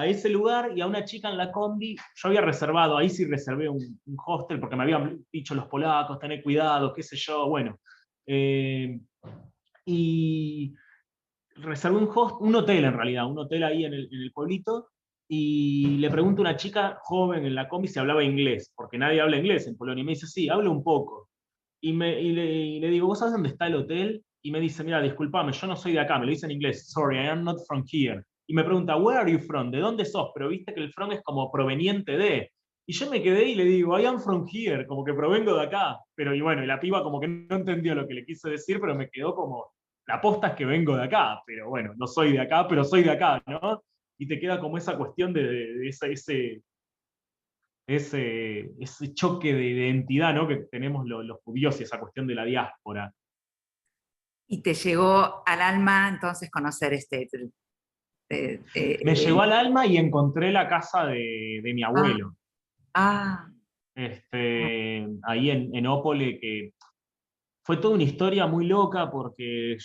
ese lugar y a una chica en la combi, yo había reservado, ahí sí reservé un hostel porque me habían dicho los polacos, tener cuidado, qué sé yo, bueno. Y reservé un hotel en realidad, un hotel ahí en el pueblito, y le pregunto a una chica joven en la combi si hablaba inglés, porque nadie habla inglés en Polonia, y me dice, sí, hablo un poco. Y le digo, ¿vos sabés dónde está el hotel? Y me dice, mira, discúlpame, yo no soy de acá, me lo dice en inglés, sorry, I am not from here. Y me pregunta, where are you from? ¿De dónde sos? Pero viste que el from es como proveniente de. Y yo me quedé y le digo, I am from here, como que provengo de acá. Pero y bueno, y la piba como que no entendió lo que le quise decir, pero me quedó como, la posta es que vengo de acá, pero bueno, no soy de acá, pero soy de acá, ¿no? Y te queda como esa cuestión de ese choque de identidad, ¿no? Que tenemos los judíos y esa cuestión de la diáspora. Y te llegó al alma entonces conocer Me llegó al alma y encontré la casa de mi abuelo. Ahí en Ópole, que fue toda una historia muy loca porque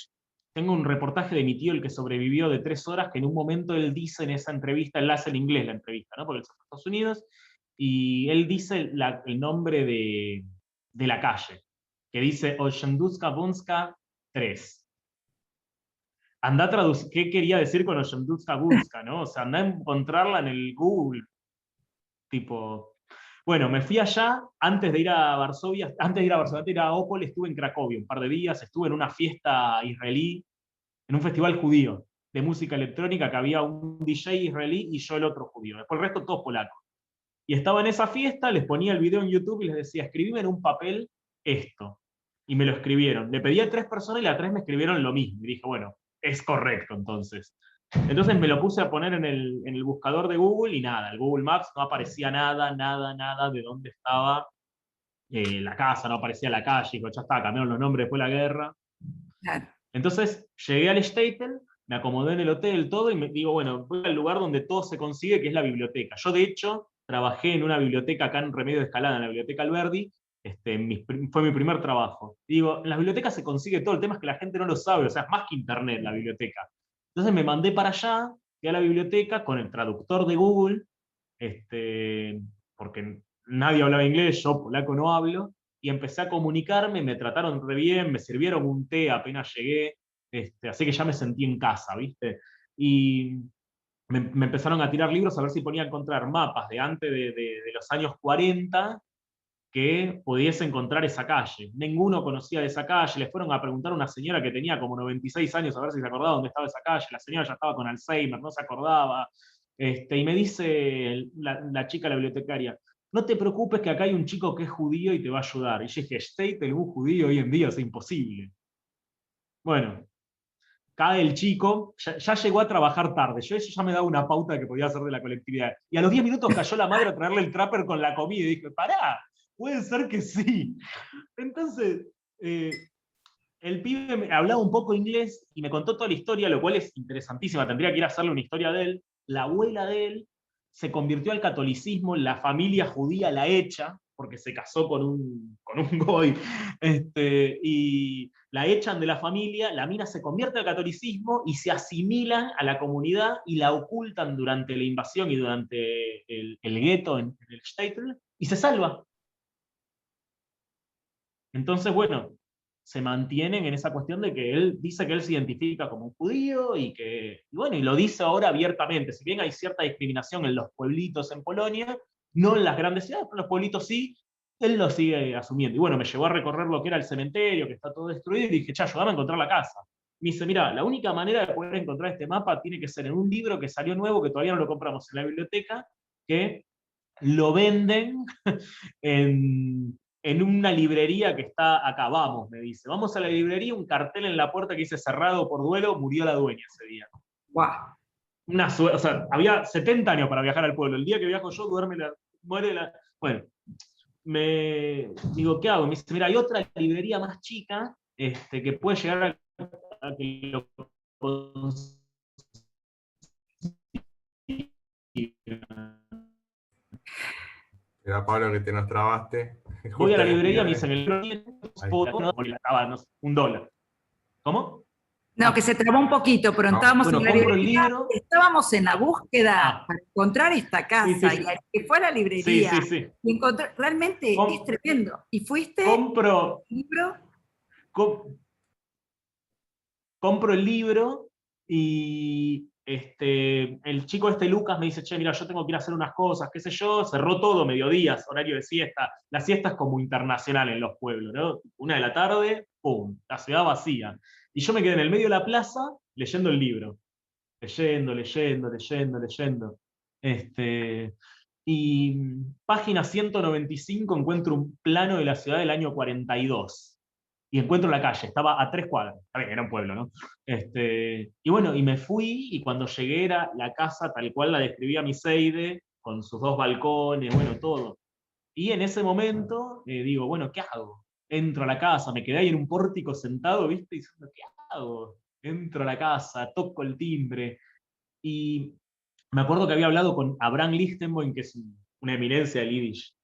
tengo un reportaje de mi tío, el que sobrevivió, de 3 horas, que en un momento él dice en esa entrevista, él hace en inglés la entrevista, ¿no? Porque él se fue a Estados Unidos, y él dice el nombre de la calle, que dice Olszenduska Bunska 3. Andá a traducir, ¿qué quería decir con Olszenduska Bunska, no? O sea, andá a encontrarla en el Google, tipo... Bueno, me fui allá antes de ir a Varsovia, antes de ir a Opole, estuve en Cracovia un par de días, estuve en una fiesta israelí, en un festival judío de música electrónica, que había un DJ israelí y yo el otro judío, después el resto todos polacos. Y estaba en esa fiesta, les ponía el video en YouTube y les decía, escribime en un papel esto. Y me lo escribieron. Le pedí a 3 personas y las 3 me escribieron lo mismo. Y dije, bueno, es correcto entonces. Entonces me lo puse a poner en el buscador de Google y nada, el Google Maps no aparecía nada de dónde estaba la casa, no aparecía la calle, digo, ya está, cambiaron los nombres después de la guerra. Claro. Entonces llegué al Statel, me acomodé en el hotel, todo, y me digo, bueno, voy al lugar donde todo se consigue, que es la biblioteca. Yo, de hecho, trabajé en una biblioteca acá en Remedio de Escalada, en la Biblioteca Alberdi, fue mi primer trabajo. Y digo, en las bibliotecas se consigue todo, el tema es que la gente no lo sabe, o sea, es más que internet la biblioteca. Entonces me mandé para allá, fui a la biblioteca con el traductor de Google, porque nadie hablaba inglés, yo polaco no hablo, y empecé a comunicarme, me trataron re bien, me sirvieron un té apenas llegué, así que ya me sentí en casa, ¿viste? Y me empezaron a tirar libros a ver si podía encontrar mapas de antes de los años 40 que pudiese encontrar esa calle. Ninguno conocía de esa calle, le fueron a preguntar a una señora que tenía como 96 años a ver si se acordaba dónde estaba esa calle, la señora ya estaba con Alzheimer, no se acordaba, y me dice la chica, la bibliotecaria, no te preocupes que acá hay un chico que es judío y te va a ayudar. Y yo dije, Statel, un judío hoy en día es imposible. Bueno, cae el chico, ya llegó a trabajar tarde, yo eso ya me daba una pauta que podía hacer de la colectividad. Y a los 10 minutos cayó la madre a traerle el trapper con la comida y dije, pará, puede ser que sí. Entonces, el pibe me hablaba un poco inglés y me contó toda la historia, lo cual es interesantísima, tendría que ir a hacerle una historia de él. La abuela de él se convirtió al catolicismo, la familia judía la echa, porque se casó con un goy, y la echan de la familia, la mina se convierte al catolicismo y se asimilan a la comunidad y la ocultan durante la invasión y durante el gueto en el Statel, y se salva. Entonces, bueno, se mantienen en esa cuestión de que él dice que él se identifica como un judío y bueno, y lo dice ahora abiertamente. Si bien hay cierta discriminación en los pueblitos en Polonia, no en las grandes ciudades, pero en los pueblitos sí, él lo sigue asumiendo. Y bueno, me llevó a recorrer lo que era el cementerio, que está todo destruido, y dije, ayúdame a encontrar la casa. Me dice, mira, la única manera de poder encontrar este mapa tiene que ser en un libro que salió nuevo, que todavía no lo compramos en la biblioteca, que lo venden en una librería que está acá, vamos, me dice. Vamos a la librería, un cartel en la puerta que dice cerrado por duelo, murió la dueña ese día. Wow. O sea, había 70 años para viajar al pueblo. El día que viajo yo, muere la... Bueno, me digo, ¿qué hago? Me dice, mira, hay otra librería más chica que puede llegar a que lo Mira, Pablo, que te nos trabaste. voy a la Justo librería, me ahí. dicen, estaba $1. ¿Cómo? No, que se trabó un poquito, pero No. estábamos Bueno, en la compro el librería, libro. estábamos en la búsqueda Ah. para encontrar esta casa, Sí, sí. y al que fue a la librería, Sí. y realmente es tremendo. ¿Y fuiste? Compro ¿Libro? compro el libro y el chico Lucas me dice, che, mira, yo tengo que ir a hacer unas cosas, qué sé yo, cerró todo, mediodías, horario de siesta. La siesta es como internacional en los pueblos, ¿no? 1 de la tarde, ¡pum!, la ciudad vacía. Y yo me quedé en el medio de la plaza leyendo el libro. Leyendo. Y página 195 encuentro un plano de la ciudad del año 42. Y encuentro la calle, estaba a 3 cuadras. Está bien, era un pueblo, ¿no? Y bueno, y me fui, y cuando llegué era la casa tal cual la describía Miseide, con sus 2 balcones, bueno, todo. Y en ese momento digo, bueno, ¿qué hago? Entro a la casa, me quedé ahí en un pórtico sentado, ¿viste? Diciendo, ¿qué hago? Entro a la casa, toco el timbre. Y me acuerdo que había hablado con Abraham Lichtenboim, que es una eminencia del Yiddish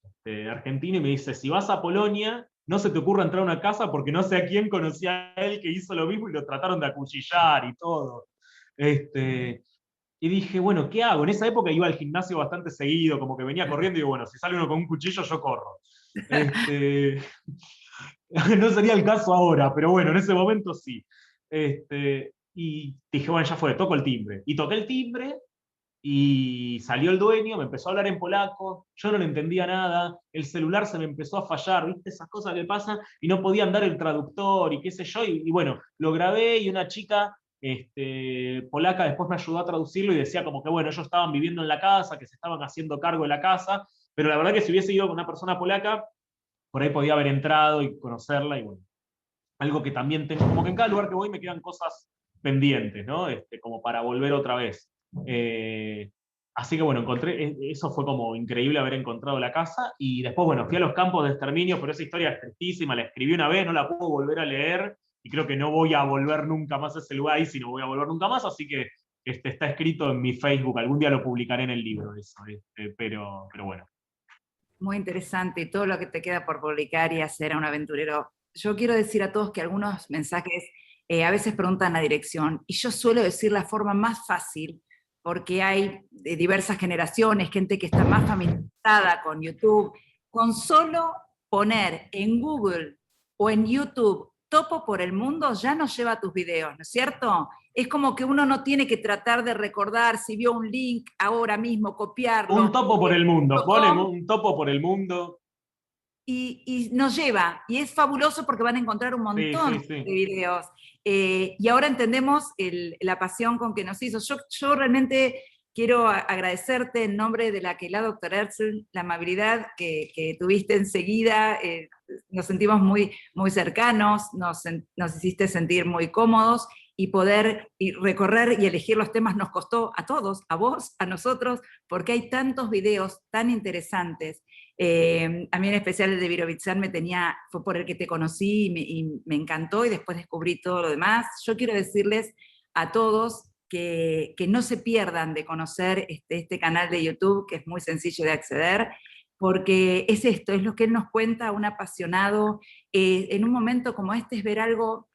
argentino, y me dice, si vas a Polonia, no se te ocurra entrar a una casa porque no sé a quién conocía a él que hizo lo mismo y lo trataron de acuchillar y todo. Y dije, bueno, ¿qué hago? En esa época iba al gimnasio bastante seguido, como que venía corriendo y digo, bueno, si sale uno con un cuchillo, yo corro. No sería el caso ahora, pero bueno, en ese momento sí. Y dije, bueno, ya fue, toco el timbre. Y toqué el timbre, y salió el dueño, me empezó a hablar en polaco, yo no le entendía nada, el celular se me empezó a fallar, ¿viste? Esas cosas que pasan, y no podía andar el traductor, y qué sé yo, y bueno, lo grabé, y una chica polaca después me ayudó a traducirlo, y decía como que, bueno, ellos estaban viviendo en la casa, que se estaban haciendo cargo de la casa, pero la verdad que si hubiese ido con una persona polaca, por ahí podía haber entrado y conocerla, y bueno, algo que también tengo, como que en cada lugar que voy me quedan cosas pendientes, ¿no? Como para volver otra vez. Así que bueno, eso fue como increíble haber encontrado la casa, y después, bueno, fui a los campos de exterminio, pero esa historia es tristísima, la escribí una vez, no la puedo volver a leer, y creo que no voy a volver nunca más a ese lugar, ahí sí no voy a volver nunca más, así que está escrito en mi Facebook, algún día lo publicaré en el libro, eso, pero bueno. Muy interesante, y todo lo que te queda por publicar y hacer a un aventurero. Yo quiero decir a todos que algunos mensajes a veces preguntan la dirección, y yo suelo decir la forma más fácil, porque hay diversas generaciones, gente que está más familiarizada con YouTube, con solo poner en Google o en YouTube Topo por el Mundo, ya nos lleva a tus videos, ¿no es cierto? Es como que uno no tiene que tratar de recordar si vio un link ahora mismo, copiarlo. Un topo por el mundo, ponen un topo por el mundo. Y nos lleva, y es fabuloso porque van a encontrar un montón de videos. Y ahora entendemos la pasión con que nos hizo. Yo realmente quiero agradecerte en nombre de la Keilah Dr. Herzl, la amabilidad que tuviste enseguida. Nos sentimos muy, muy cercanos, nos hiciste sentir muy cómodos, y poder recorrer y elegir los temas nos costó a todos, a vos, a nosotros, porque hay tantos videos tan interesantes. A mí en especial el de Virovitsan fue por el que te conocí y me encantó, y después descubrí todo lo demás. Yo quiero decirles a todos que no se pierdan de conocer este canal de YouTube, que es muy sencillo de acceder, porque es esto, es lo que él nos cuenta, un apasionado. En un momento como este es ver algo,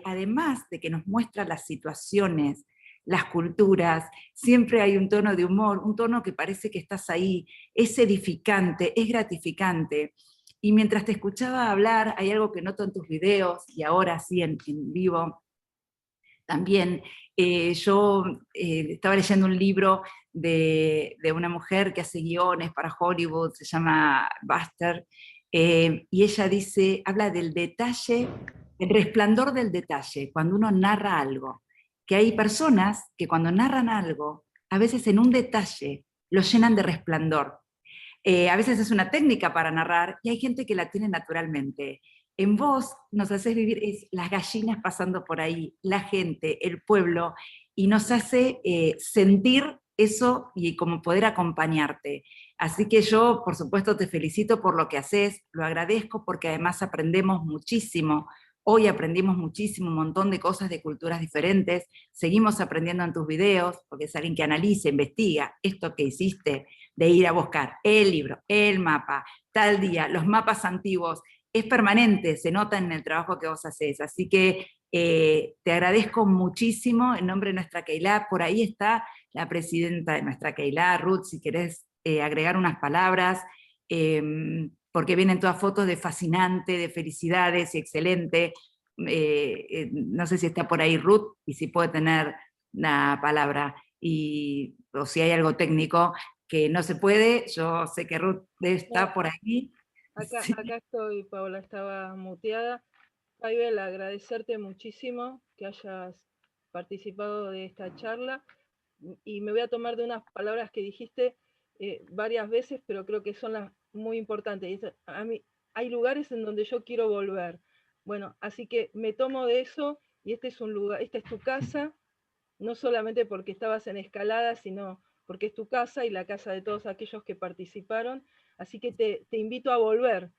además de que nos muestra las situaciones, las culturas, siempre hay un tono de humor, un tono que parece que estás ahí, es edificante, es gratificante. Y mientras te escuchaba hablar, hay algo que noto en tus videos, y ahora sí en vivo también. Yo estaba leyendo un libro de una mujer que hace guiones para Hollywood, se llama Buster, y ella habla del detalle, el resplandor del detalle, cuando uno narra algo. Que hay personas que cuando narran algo, a veces en un detalle, lo llenan de resplandor. A veces es una técnica para narrar, y hay gente que la tiene naturalmente. En vos nos haces vivir las gallinas pasando por ahí, la gente, el pueblo, y nos hace sentir eso y como poder acompañarte. Así que yo, por supuesto, te felicito por lo que haces, lo agradezco porque además aprendemos muchísimo. Hoy aprendimos muchísimo, un montón de cosas de culturas diferentes, seguimos aprendiendo en tus videos, porque es alguien que analiza, investiga esto que hiciste, de ir a buscar el libro, el mapa, tal día, los mapas antiguos, es permanente, se nota en el trabajo que vos haces. Así que te agradezco muchísimo en nombre de nuestra Keilah. Por ahí está la presidenta de nuestra Keilah, Ruth, si querés agregar unas palabras, porque vienen todas fotos de fascinante, de felicidades y excelente. No sé si está por ahí Ruth, y si puede tener la palabra, o si hay algo técnico que no se puede. Yo sé que Ruth está por aquí. Acá estoy, Paola, estaba muteada. Faivel, agradecerte muchísimo que hayas participado de esta charla, y me voy a tomar de unas palabras que dijiste varias veces, pero creo que son las muy importantes. A mí, hay lugares en donde yo quiero volver. Bueno, así que me tomo de eso, y este es un lugar, esta es tu casa, no solamente porque estabas en Escalada, sino porque es tu casa y la casa de todos aquellos que participaron. Así que te invito a volver,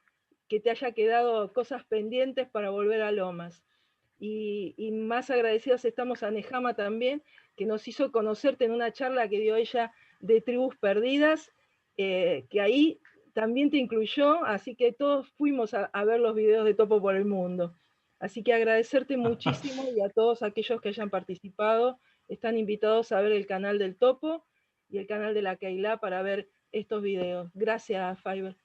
que te haya quedado cosas pendientes para volver a Lomas. Y más agradecidos estamos a Nehama también, que nos hizo conocerte en una charla que dio ella de tribus perdidas, que ahí también te incluyó, así que todos fuimos a ver los videos de Topo por el Mundo. Así que agradecerte muchísimo, y a todos aquellos que hayan participado, están invitados a ver el canal del Topo y el canal de la Keilah para ver estos videos. Gracias, Faivel.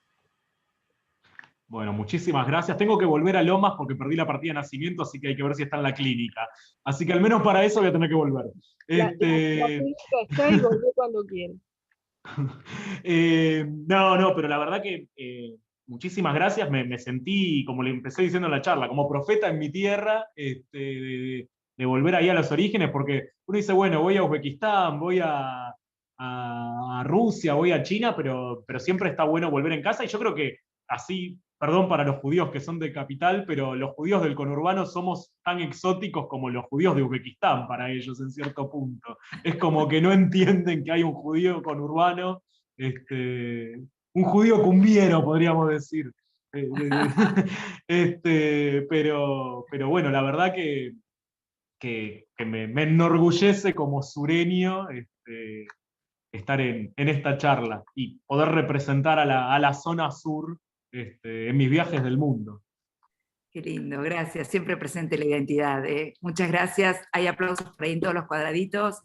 Bueno, muchísimas gracias. Tengo que volver a Lomas porque perdí la partida de nacimiento, así que hay que ver si está en la clínica. Así que al menos para eso voy a tener que volver. La clínica está, y volvé cuando quieras. No, pero la verdad que muchísimas gracias. Me sentí, como le empecé diciendo en la charla, como profeta en mi tierra, de volver ahí a los orígenes, porque uno dice, bueno, voy a Uzbekistán, voy a Rusia, voy a China, pero siempre está bueno volver en casa, y yo creo que así perdón para los judíos que son de capital, pero los judíos del conurbano somos tan exóticos como los judíos de Uzbekistán para ellos en cierto punto. Es como que no entienden que hay un judío conurbano, un judío cumbiero, podríamos decir. Pero bueno, la verdad que me enorgullece como sureño estar en esta charla y poder representar a la zona sur en mis viajes del mundo. Qué lindo, gracias. Siempre presente la identidad. Muchas gracias. Hay aplausos por ahí en todos los cuadraditos.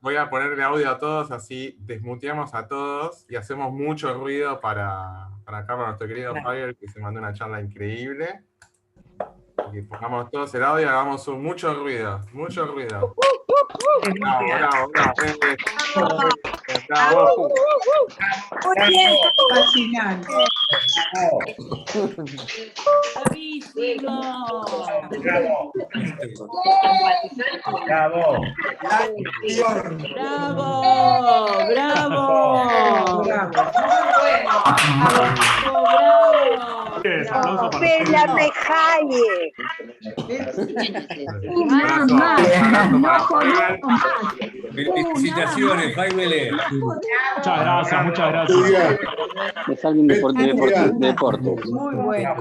Voy a ponerle audio a todos, así desmuteamos a todos y hacemos mucho ruido para acá, para nuestro querido Javier, que se mandó una charla increíble. Que pongamos todos el audio y hagamos mucho ruido, mucho ruido. Bravo, bravo, bravo. Bravo. Fascinante. Bravo. Bravo, bravo. Pélate, Jaye. Felicitaciones, Jaime. Muchas gracias, muchas gracias. Es alguien de deporte. Muy bueno.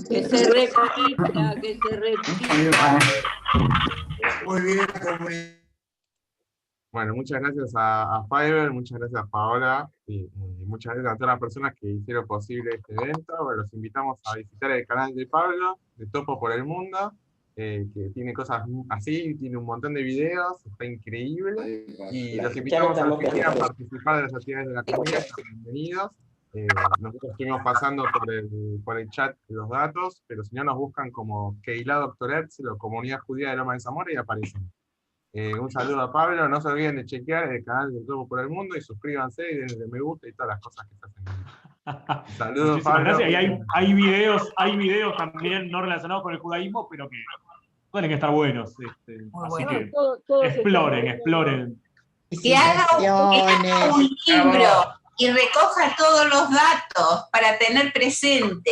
Que se repita, que se repita. Muy bien. Bueno, muchas gracias a Fiverr, muchas gracias a Paola y muchas gracias a todas las personas que hicieron posible este evento. Bueno, los invitamos a visitar el canal de Pablo, de Topo por el Mundo, que tiene cosas así, tiene un montón de videos, está increíble. Y los invitamos a los que quieran participar de las actividades de la comunidad, están bienvenidos. Nosotros estuvimos pasando por el chat los datos, pero si no nos buscan como Keilah Dr. Herzl o Comunidad Judía de Loma de Zamora y aparecen. Un saludo a Pablo, no se olviden de chequear el canal de Topo por el Mundo y suscríbanse y denle me gusta y todas las cosas que se hacen. Saludos, Pablo. Gracias. Y hay videos también no relacionados con el judaísmo, pero que pueden estar buenos. Así que exploren. Que haga un libro y recoja todos los datos para tener presente.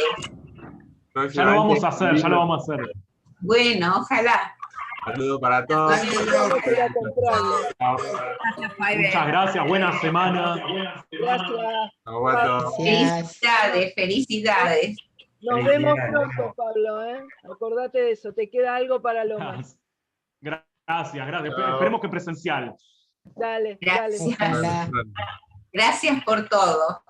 Ya lo vamos a hacer. Bueno, ojalá. Saludos para todos. Muchas gracias, buena semana. Felicidades, felicidades. Nos vemos pronto, Pablo, Acordate de eso, te queda algo para Lomas. Gracias. Esperemos que presencial. Dale. Gracias por todo.